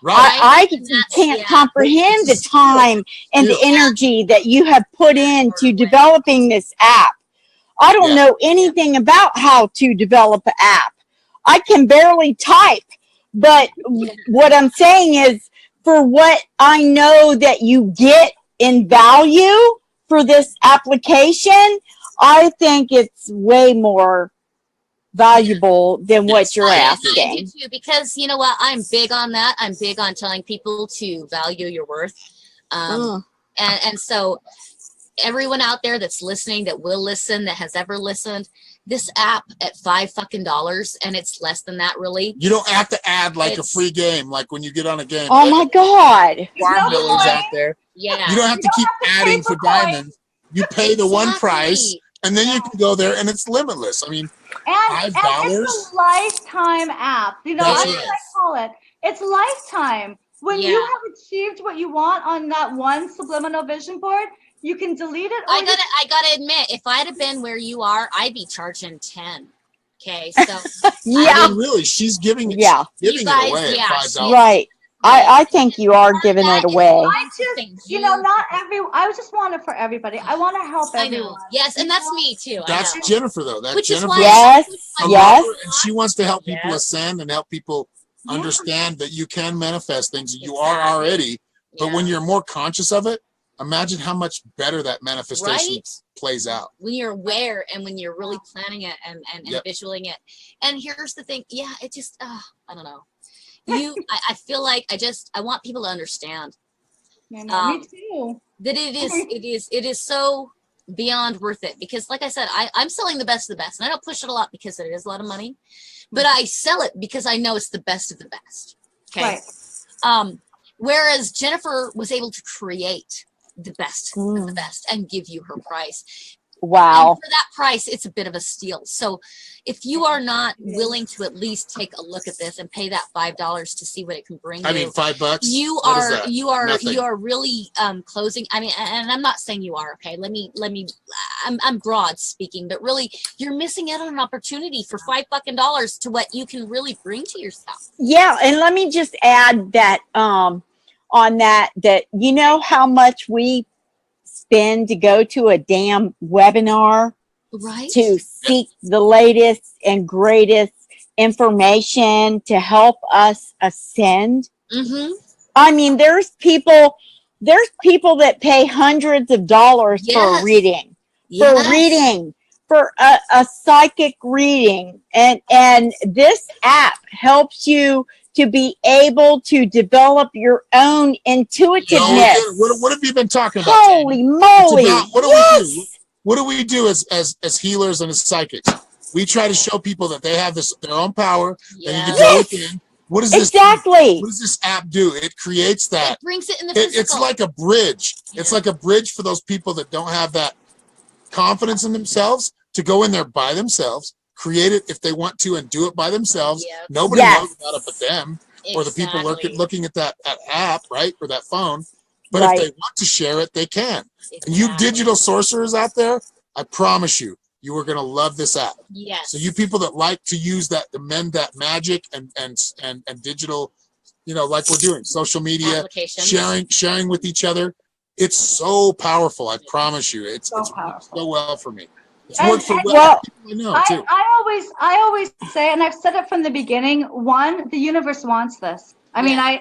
Right. I can't comprehend the time and the energy that you have put into developing this app. I don't know anything about how to develop an app. I can barely type, But what I'm saying is, for what I know that you get in value for this application, I think it's way more valuable than what you're I asking. do too, because you know what? I'm big on that. I'm big on telling people to value your worth. And so everyone out there that's listening, that will listen, that has ever listened, this app at $5 and it's less than that, really. You don't have to add like a free game, like when you get on a game. Oh my God. Farm Villas out there. Yeah. You don't have to keep adding for diamonds. You pay the one price, and then you can go there, and it's limitless. I mean, and $5. it's a lifetime app. You know, that's what I call it. It's lifetime. When you have achieved what you want on that one subliminal vision board, you can delete it. I gotta admit, if I'd have been where you are, I'd be charging 10. Okay, so yeah, I mean, really, she's giving it, giving it away at $5. Right. I think you are giving it away. I just, you know, not every. I just want it for everybody. I want to help everyone. Yes, and that's me too. That's Jennifer, though. That's Which Jennifer. Is why yes. And she wants to help people ascend and help people understand that you can manifest things. You are already, but when you're more conscious of it, imagine how much better that manifestation plays out. When you're aware and when you're really planning it and visualing it. And here's the thing. Yeah, it just, I don't know. I feel like I want people to understand me too. that it is so beyond worth it, because like I said, I'm selling the best of the best, and I don't push it a lot because it is a lot of money, but I sell it because I know it's the best of the best. Okay. Right. Whereas Jennifer was able to create the best of the best and give you her price. Wow. And for that price, it's a bit of a steal. So if you are not willing to at least take a look at this and pay that $5 to see what it can bring you. I mean, $5. You are really closing. I mean, and I'm not saying you are, okay. Let me I'm broad speaking, but really you're missing out on an opportunity for $5 to what you can really bring to yourself. Yeah, and let me just add that on that you know how much we spend to go to a damn webinar to seek the latest and greatest information to help us ascend. I mean, there's people that pay hundreds of dollars for a reading, for a psychic reading, and this app helps you to be able to develop your own intuitiveness. What have you been talking about? Holy moly! What do we do as healers and as psychics? We try to show people that they have their own power. They need to go within. What is this? Exactly. What does this app do? It creates that. It brings it in the physical. It's like a bridge. Yeah. It's like a bridge for those people that don't have that confidence in themselves to go in there by themselves, create it if they want to, and do it by themselves. Yep. Nobody knows about it but them, or the people looking at that app, right, or that phone. But if they want to share it, they can. And you digital sorcerers out there, I promise you, you are going to love this app. Yes. So you people that like to use that, to mend that magic and digital, you know, like we're doing, social media, sharing with each other. It's so powerful. I promise you, it's worked so well for me. It's worked for well. I always say, and I've said it from the beginning. One, the universe wants this. I mean, they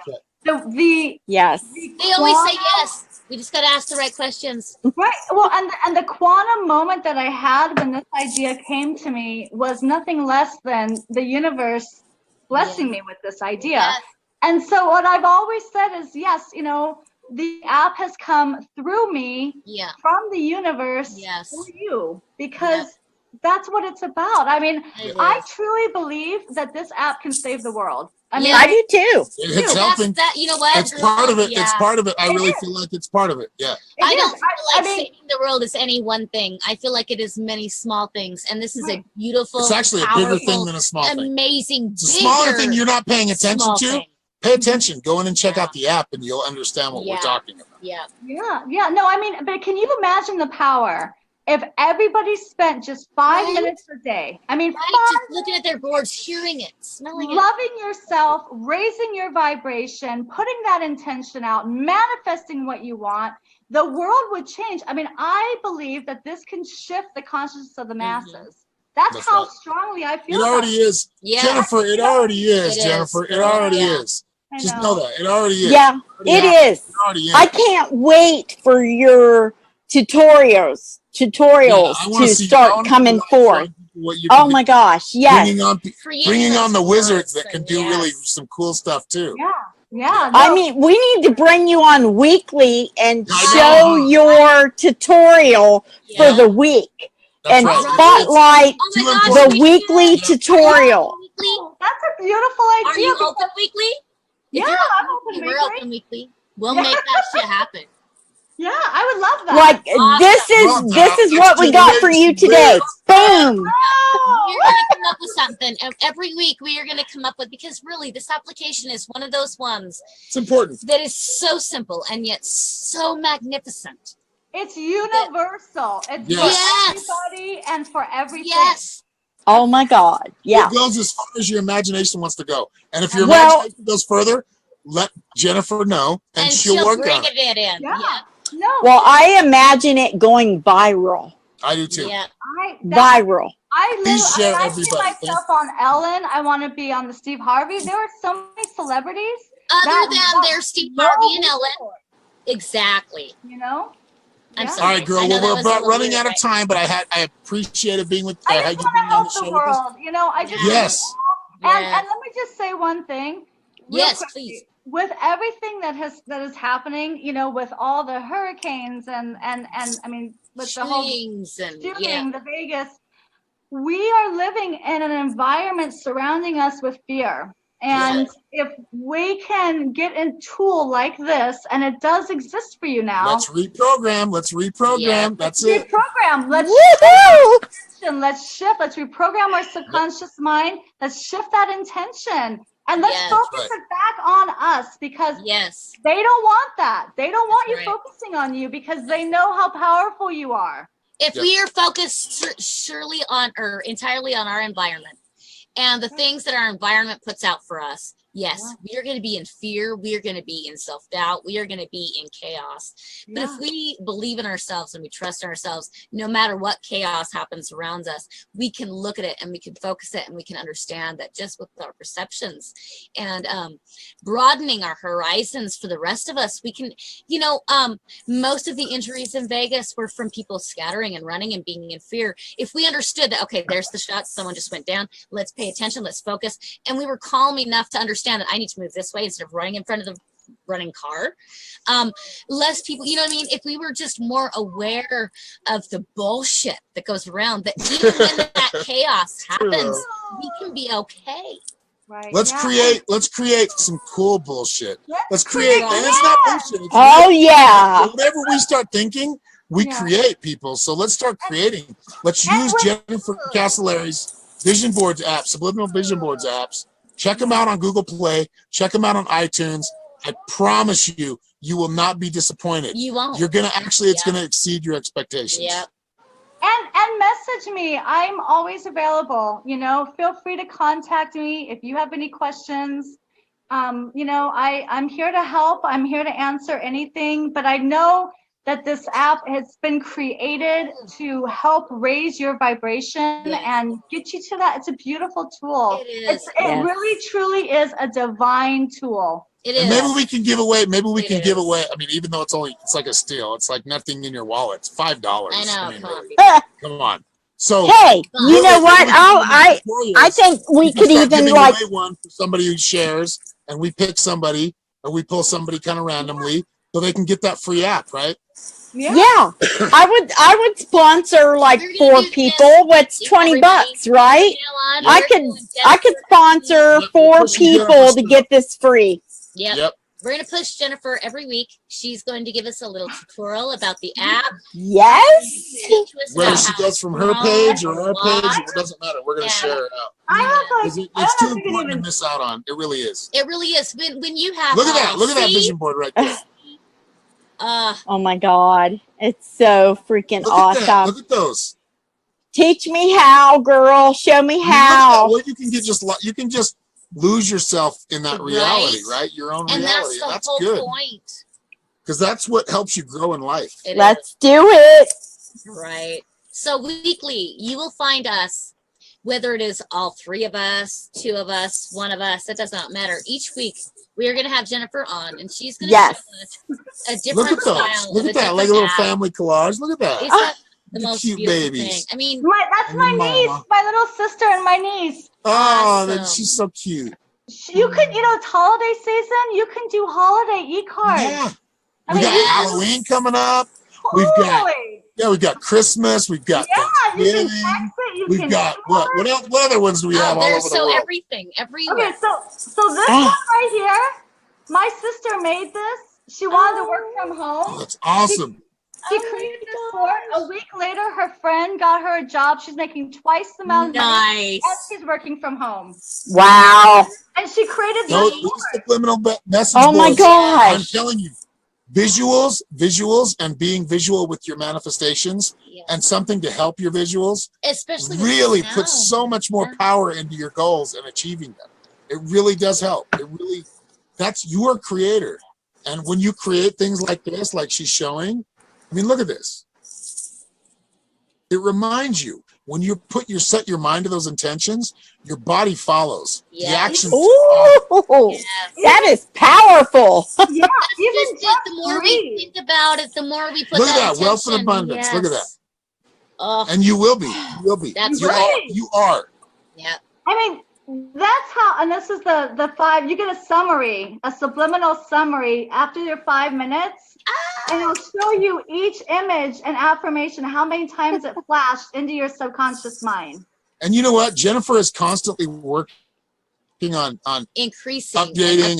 always say yes. We just got to ask the right questions. Right. Well, and the quantum moment that I had when this idea came to me was nothing less than the universe blessing me with this idea. Yes. And so what I've always said is, yes, you know, the app has come through me from the universe for you, because that's what it's about. I mean, I truly believe that this app can save the world. I mean, I do too. It's helping. You know what? It's part of it. It's part of it. I really feel like it's part of it. Yeah. I don't feel like saving the world is any one thing. I feel like it is many small things, and this is a beautiful. It's actually a bigger thing than a small thing. Amazing. It's a smaller thing you're not paying attention to. Pay attention. Go in and check out the app, and you'll understand what we're talking about. Yeah. No, I mean, but can you imagine the power if everybody spent just 5 minutes a day? I mean, just looking at their boards, hearing it, smelling it, loving yourself, raising your vibration, putting that intention out, manifesting what you want. The world would change. I mean, I believe that this can shift the consciousness of the masses. That's how strongly I feel. It already is. Yeah. Jennifer, it already is, Jennifer. It already Yeah. is. Just know that. It already is. Yeah, it is. It already is. I can't wait for your tutorials to start coming forth. Oh my gosh, yes. Bringing on the wizards that can do really some cool stuff too. Yeah. Yeah. I mean, we need to bring you on weekly and show your tutorial for the week. That's and right. spotlight the weekly tutorial. Oh, that's a beautiful idea. Are you open weekly? Yeah, I'm open weekly. We're open weekly. We'll make that shit happen. Yeah, I would love that. Like this is what we got for you today. Boom. We're gonna come up with something every week. We are gonna come up with, because really this application is one of those ones. It's important. That is so simple and yet so magnificent. It's universal. It's for everybody and for everything. Yes. Oh my God. Yeah. It goes as far as your imagination wants to go. And if your imagination goes further, let Jennifer know and she'll work on it. In. Yeah. No. Well, I imagine it going viral. I do too. Yeah. Viral. I see myself on Ellen. I want to be on the Steve Harvey. There are so many celebrities. Other than their Steve Harvey and Ellen. Exactly. You know? I'm sorry. All right, girl. Well, we're about running out of time, but I appreciated being with you. I just want to help the world. You know, I just And let me just say one thing. Yes, please. With everything that is happening, you know, with all the hurricanes and I mean, with the whole shooting, the Vegas, we are living in an environment surrounding us with fear. And if we can get a tool like this, and it does exist for you now. Let's reprogram. That's it. Reprogram. Let's shift. Let's reprogram our subconscious mind. Let's shift that intention. And let's focus it back on us, because they don't want that. They don't want you focusing on you, because they know how powerful you are. If we are focused surely on or entirely on our environment and the things that our environment puts out for us, we are going to be in fear. We are going to be in self-doubt. We are going to be in chaos. But if we believe in ourselves and we trust in ourselves, no matter what chaos happens around us, we can look at it and we can focus it and we can understand that just with our perceptions and broadening our horizons for the rest of us, we can, you know, most of the injuries in Vegas were from people scattering and running and being in fear. If we understood that, okay, there's the shot, someone just went down, let's pay attention, let's focus, and we were calm enough to understand that I need to move this way instead of running in front of the running car. Less people, you know what I mean? If we were just more aware of the bullshit that goes around, that even when that chaos happens, we can be okay. Right. Let's create some cool bullshit. Let's create, and it's not bullshit. It's whatever we start thinking, we create, people. So let's start creating. Let's use Jennifer Casolary's Vision Boards app, Subliminal Vision Boards apps. Check them out on Google Play. Check them out on iTunes. I promise you, you will not be disappointed. You won't. You're gonna it's gonna exceed your expectations. Yep. And message me. I'm always available. You know, feel free to contact me if you have any questions. You know, I'm here to help. I'm here to answer anything. But I know that this app has been created to help raise your vibration and get you to that. It's a beautiful tool. It is. It really, truly is a divine tool. It is. And maybe we can give away. I mean, even though it's like a steal, it's like nothing in your wallet. It's $5. I know. I mean, come on. So hey, you know what? I think we could even like one for somebody who shares, and we pick somebody, or we pull somebody kind of randomly, so they can get that free app, right? Yeah. I would sponsor like 4 people. What's $20, right? I could sponsor 4 people to get this free. Yep. We're going to push Jennifer every week. She's going to give us a little tutorial about the app. Yes. Whether she goes from her page or our page, it doesn't matter. We're going to share it out. It's too important to miss out on. It really is. It really is. When you have look at that vision board right there. Oh my God. It's so freaking awesome. Look at those. Teach me how, girl. Show me how. Well, you can just lose yourself in that reality, right? Your own reality. And that's good. Point. Because that's what helps you grow in life. Let's do it. Right. So weekly, you will find us whether it is all 3 of us, 2 of us, 1 of us, that does not matter. Each week we are going to have Jennifer on, and she's going to show us a different Look at those. style. Look at that, like a little family collage. Look at that. Is that the most cute beautiful babies. thing? I mean, that's my niece, my little sister, and my niece. Oh, she's so cute. You could, it's holiday season. You can do holiday e-cards. Yeah. We got Halloween coming up. We've got Christmas. We've got Thanksgiving. We've got what else? What other ones do we have all over the world? Everything, everywhere. Okay, so this one right here, my sister made this. She wanted to work from home. Oh, that's awesome. She created this for it. A week later, her friend got her a job. She's making twice the amount of money, and she's working from home. Wow. And she created those subliminal message boards. My gosh. I'm telling you, visuals, and being visual with your manifestations and something to help your visuals, especially really puts so much more power into your goals and achieving them. It really does help. That's your creator. And when you create things like this, like she's showing, I mean, look at this. It reminds you when you set your mind to those intentions, your body follows. The actions. Ooh, that is powerful. Yeah, even just the more we think about it, the more we put. Look at that wealth and abundance. Look at that. And you will be. You will be. That's right. You are. Yeah. I mean, that's how. And this is the 5. You get a summary, a subliminal summary after your 5 minutes. And it'll show you each image and affirmation, how many times it flashed into your subconscious mind. And you know what? Jennifer is constantly working on increasing, updating,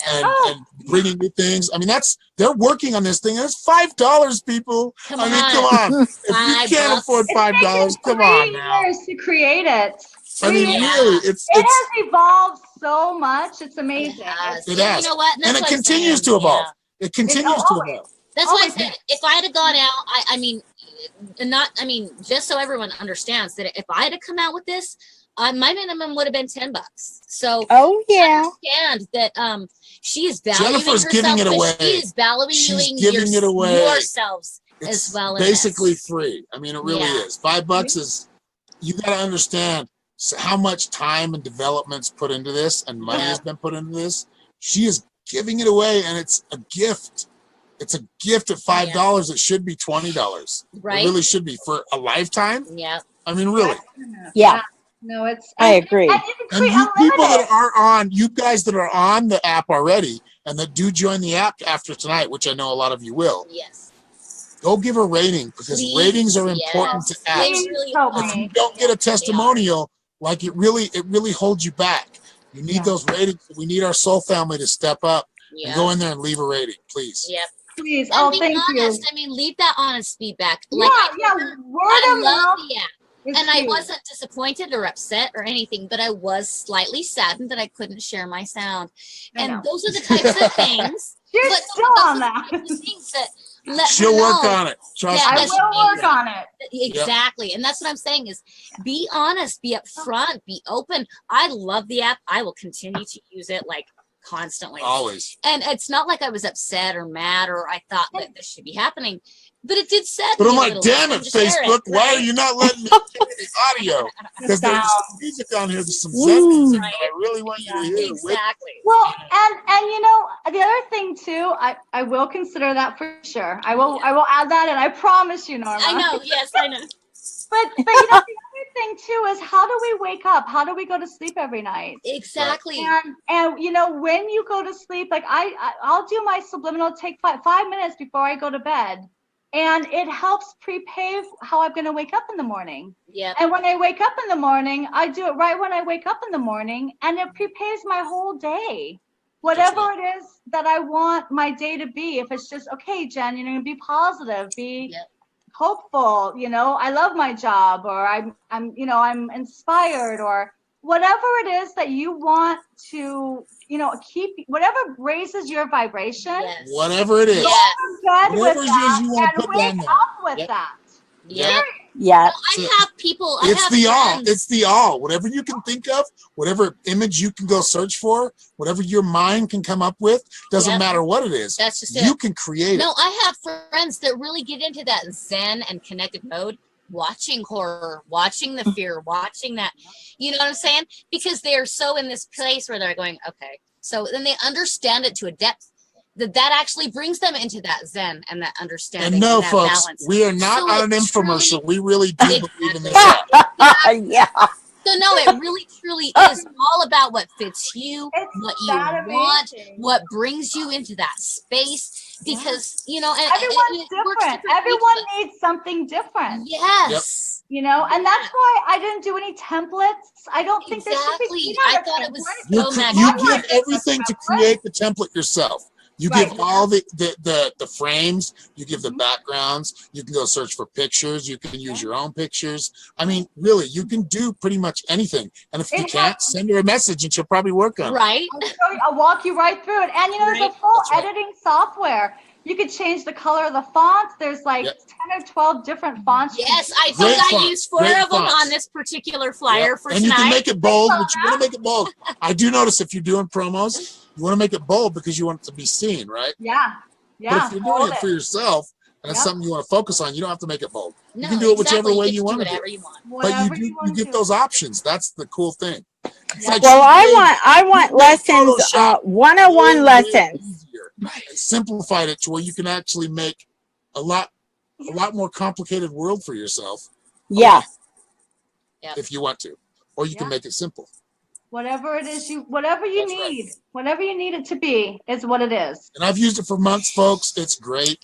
and bringing new things. I mean, they're working on this thing. It's $5, people. Come on. If you can't afford $5, come on now. Years to create it. I mean, really, it has evolved so much. It's amazing. It has. You know what? And it continues to evolve. It continues to evolve. That's why I said if I had gone out, I mean, just so everyone understands that if I had to come out with this, my minimum would have been $10. So I understand that she is valuing Jennifer's herself, giving it away. She is valuing yourselves as well. Basically free. I mean, it really is. $5 is. You got to understand how much time and development's put into this, and money has been put into this. She is giving it away, and it's a gift. It's a gift at $5. It should be $20. Right. It really should be for a lifetime. Yeah. I mean, really. Yeah. No, it's. I agree. And you people that are on, you guys that are on the app already, and that do join the app after tonight, which I know a lot of you will. Yes. Go give a rating, because ratings are important to apps. If you don't get a testimonial, like it really holds you back. You need those ratings. We need our soul family to step up and go in there and leave a rating, please. Yep. Please. And be honest. I mean, leave that honest feedback. Like, word of mouth. And I wasn't disappointed or upset or anything, but I was slightly saddened that I couldn't share my sound. And those are the types of things. You're still on that. Things that she'll work on it. Trust me. I will work on it. Exactly. And that's what I'm saying is be honest, be upfront, be open. I love the app. I will continue to use it like constantly. Always. And it's not like I was upset or mad or I thought that this should be happening. But it did set. But I'm like, damn it, Facebook, why are you not letting me hear the audio? Because there's some music on here, there's some zen music that I really want you to hear. Exactly. Well, and you know, the other thing too, I will consider that for sure. I will add that in. I promise you, Norma. I know, yes, I know. But you know, the other thing too is how do we wake up? How do we go to sleep every night? Exactly. And you know, when you go to sleep, like I'll do my subliminal take 5 minutes before I go to bed. And it helps prepave how I'm going to wake up in the morning. Yeah. And when I wake up in the morning, I do it right when I wake up in the morning, and it prepaves my whole day. Whatever it is that I want my day to be. If it's just, okay, Jen, you're going to be positive, be hopeful, you know, I love my job, or I'm inspired, or whatever it is that you want to, you know, keep, whatever raises your vibration. Yes. Whatever it is. Whatever it is you want to put down there. Up with that. Yeah. Yeah. I have people. It's the all. Whatever you can think of, whatever image you can go search for, whatever your mind can come up with, doesn't matter what it is. That's just you can create it. No, I have friends that really get into that Zen and connected mode. watching horror, watching the fear, watching that, you know what I'm saying? Because they're so in this place where they're going, okay. So then they understand it to a depth that actually brings them into that zen and that understanding. And no, and that folks, balance. we are not So on an it infomercial. truly- We really do believe in this. Yeah. So no, it really truly is all about what fits you, It's what you that want, amazing. what brings you into that space. Because you know, and Everyone's it works different. different for each Everyone of us. needs something different. Yes. You know, and that's why I didn't do any templates. I don't think there should Exactly. be. I thought it was You, so you magnificent. give everything to create the template yourself. You Right. give all the frames, you give the backgrounds, you can go search for pictures, you can use your own pictures. I mean, really, you can do pretty much anything. And if you can't, send her a message and she'll probably work on it. Right. I'll walk you right through it. And you know, there's Right. a full That's right. editing software. You could change the color of the fonts. There's like 10 or 12 different fonts. Yes, I Great think I fonts, used 4 great of them fonts. on this particular flyer for And you tonight. can make it bold, but you want to make it bold. I do notice if you're doing promos, you want to make it bold because you want it to be seen, right? Yeah. But if you're doing it for yourself and it's something you want to focus on, you don't have to make it bold. No, you can do it whichever exactly. way get you to want to do whatever it. you want. But you get those options. That's the cool thing. It's like Well, she I want made lessons, Photoshop 101 way lessons. easier and simplified it to where you can actually make a lot more complicated world for yourself. Yeah. If you want to, or you can make it simple. Whatever it is whatever you need it to be is what it is. And I've used it for months, folks. It's great.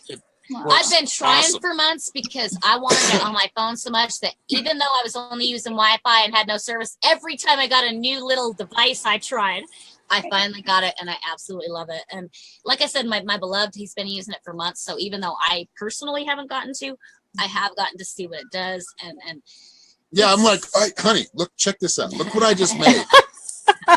I've been trying for months because I wanted it on my phone so much that even though I was only using Wi-Fi and had no service, every time I got a new little device I tried, I finally got it and I absolutely love it. And like I said, my beloved, he's been using it for months. So even though I personally haven't gotten to, I have gotten to see what it does. And yeah, I'm like, all right, honey, look, check this out. Look what I just made.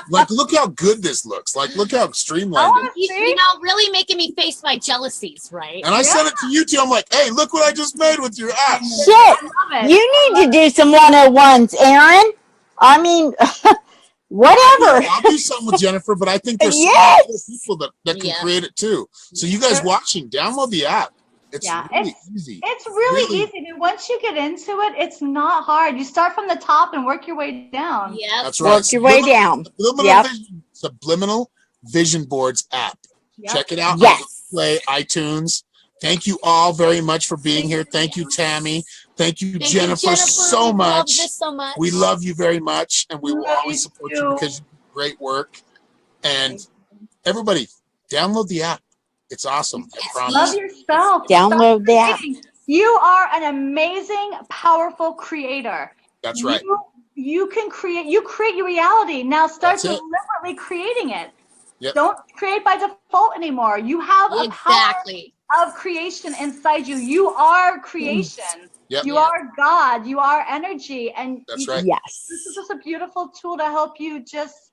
Like, look how good this looks. Like, look how streamlined it is. you know, really making me face my jealousies, right? And I sent it to you too. I'm like, hey, look what I just made with your app. Shit. You need to do some 101s, Aaron. I mean, whatever. I'll do something with Jennifer, but I think there's Yes. other people that can create it too. So you guys watching, download the app. It's really easy. It's really easy. And once you get into it, it's not hard. You start from the top and work your way down. Yeah, that's right. Work your way down. Subliminal Vision Boards app. Yep. Check it out. Yes. Play iTunes. Thank you all very much for being here. Thank you, Tammy. Thank you, Jennifer, so We much. love this so much. We love you very much, and we will Love always you support too. you because you do great work. And everybody, download the app. It's awesome. I promise. Love yourself. Download the app. You are an amazing, powerful creator. That's right. You can create. You create your reality. Now start That's it. deliberately creating it. Yep. Don't create by default anymore. You have a power Exactly. of creation inside you. You are creation. Yep. You are God. You are energy. And That's right. Yes. this is just a beautiful tool to help you just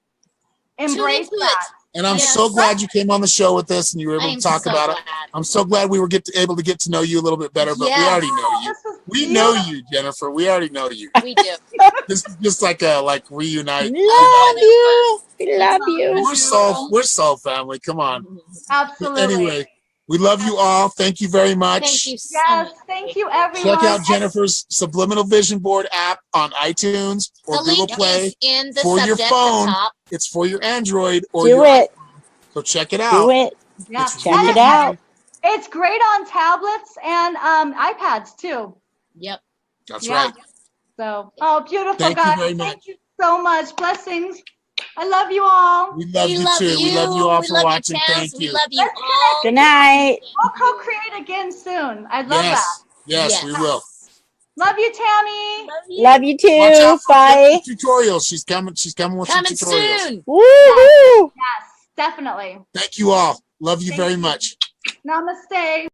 embrace that. And I'm Yes. so glad you came on the show with us and you were able I'm to talk so about it. glad. I'm so glad we were able to get to know you a little bit better, but we Yes. already know you. This is We know you, Jennifer. We already know you. We do. This is just like a reunite. Love you. We love you. We're soul family. Come on. Absolutely. Anyway, we love you all. Thank you very much. Thank you so Yes, much. thank you, everyone. Check out Jennifer's Subliminal Vision Board app on iTunes or The Google link Play. is in the for your subject phone. up top. It's for your Android or Do your it. So check it out. Do it. Yeah. It's Check it out. It's great on tablets and iPads too. Yep. That's Yeah. right. So, beautiful, Thank you guys. very much. Thank you so much. Blessings. I love you all. We love you too. We love you all for watching. Thank We you. love you all. Good night. We'll co-create again soon. I'd love Yes. that. Yes, Yes. we will. Love you, Tammy. Love you Watch too. out for Bye. tutorials. She's coming with Coming some tutorials. soon. Woohoo. Yes, definitely. Thank you all. Love you Thank very you. much. Namaste.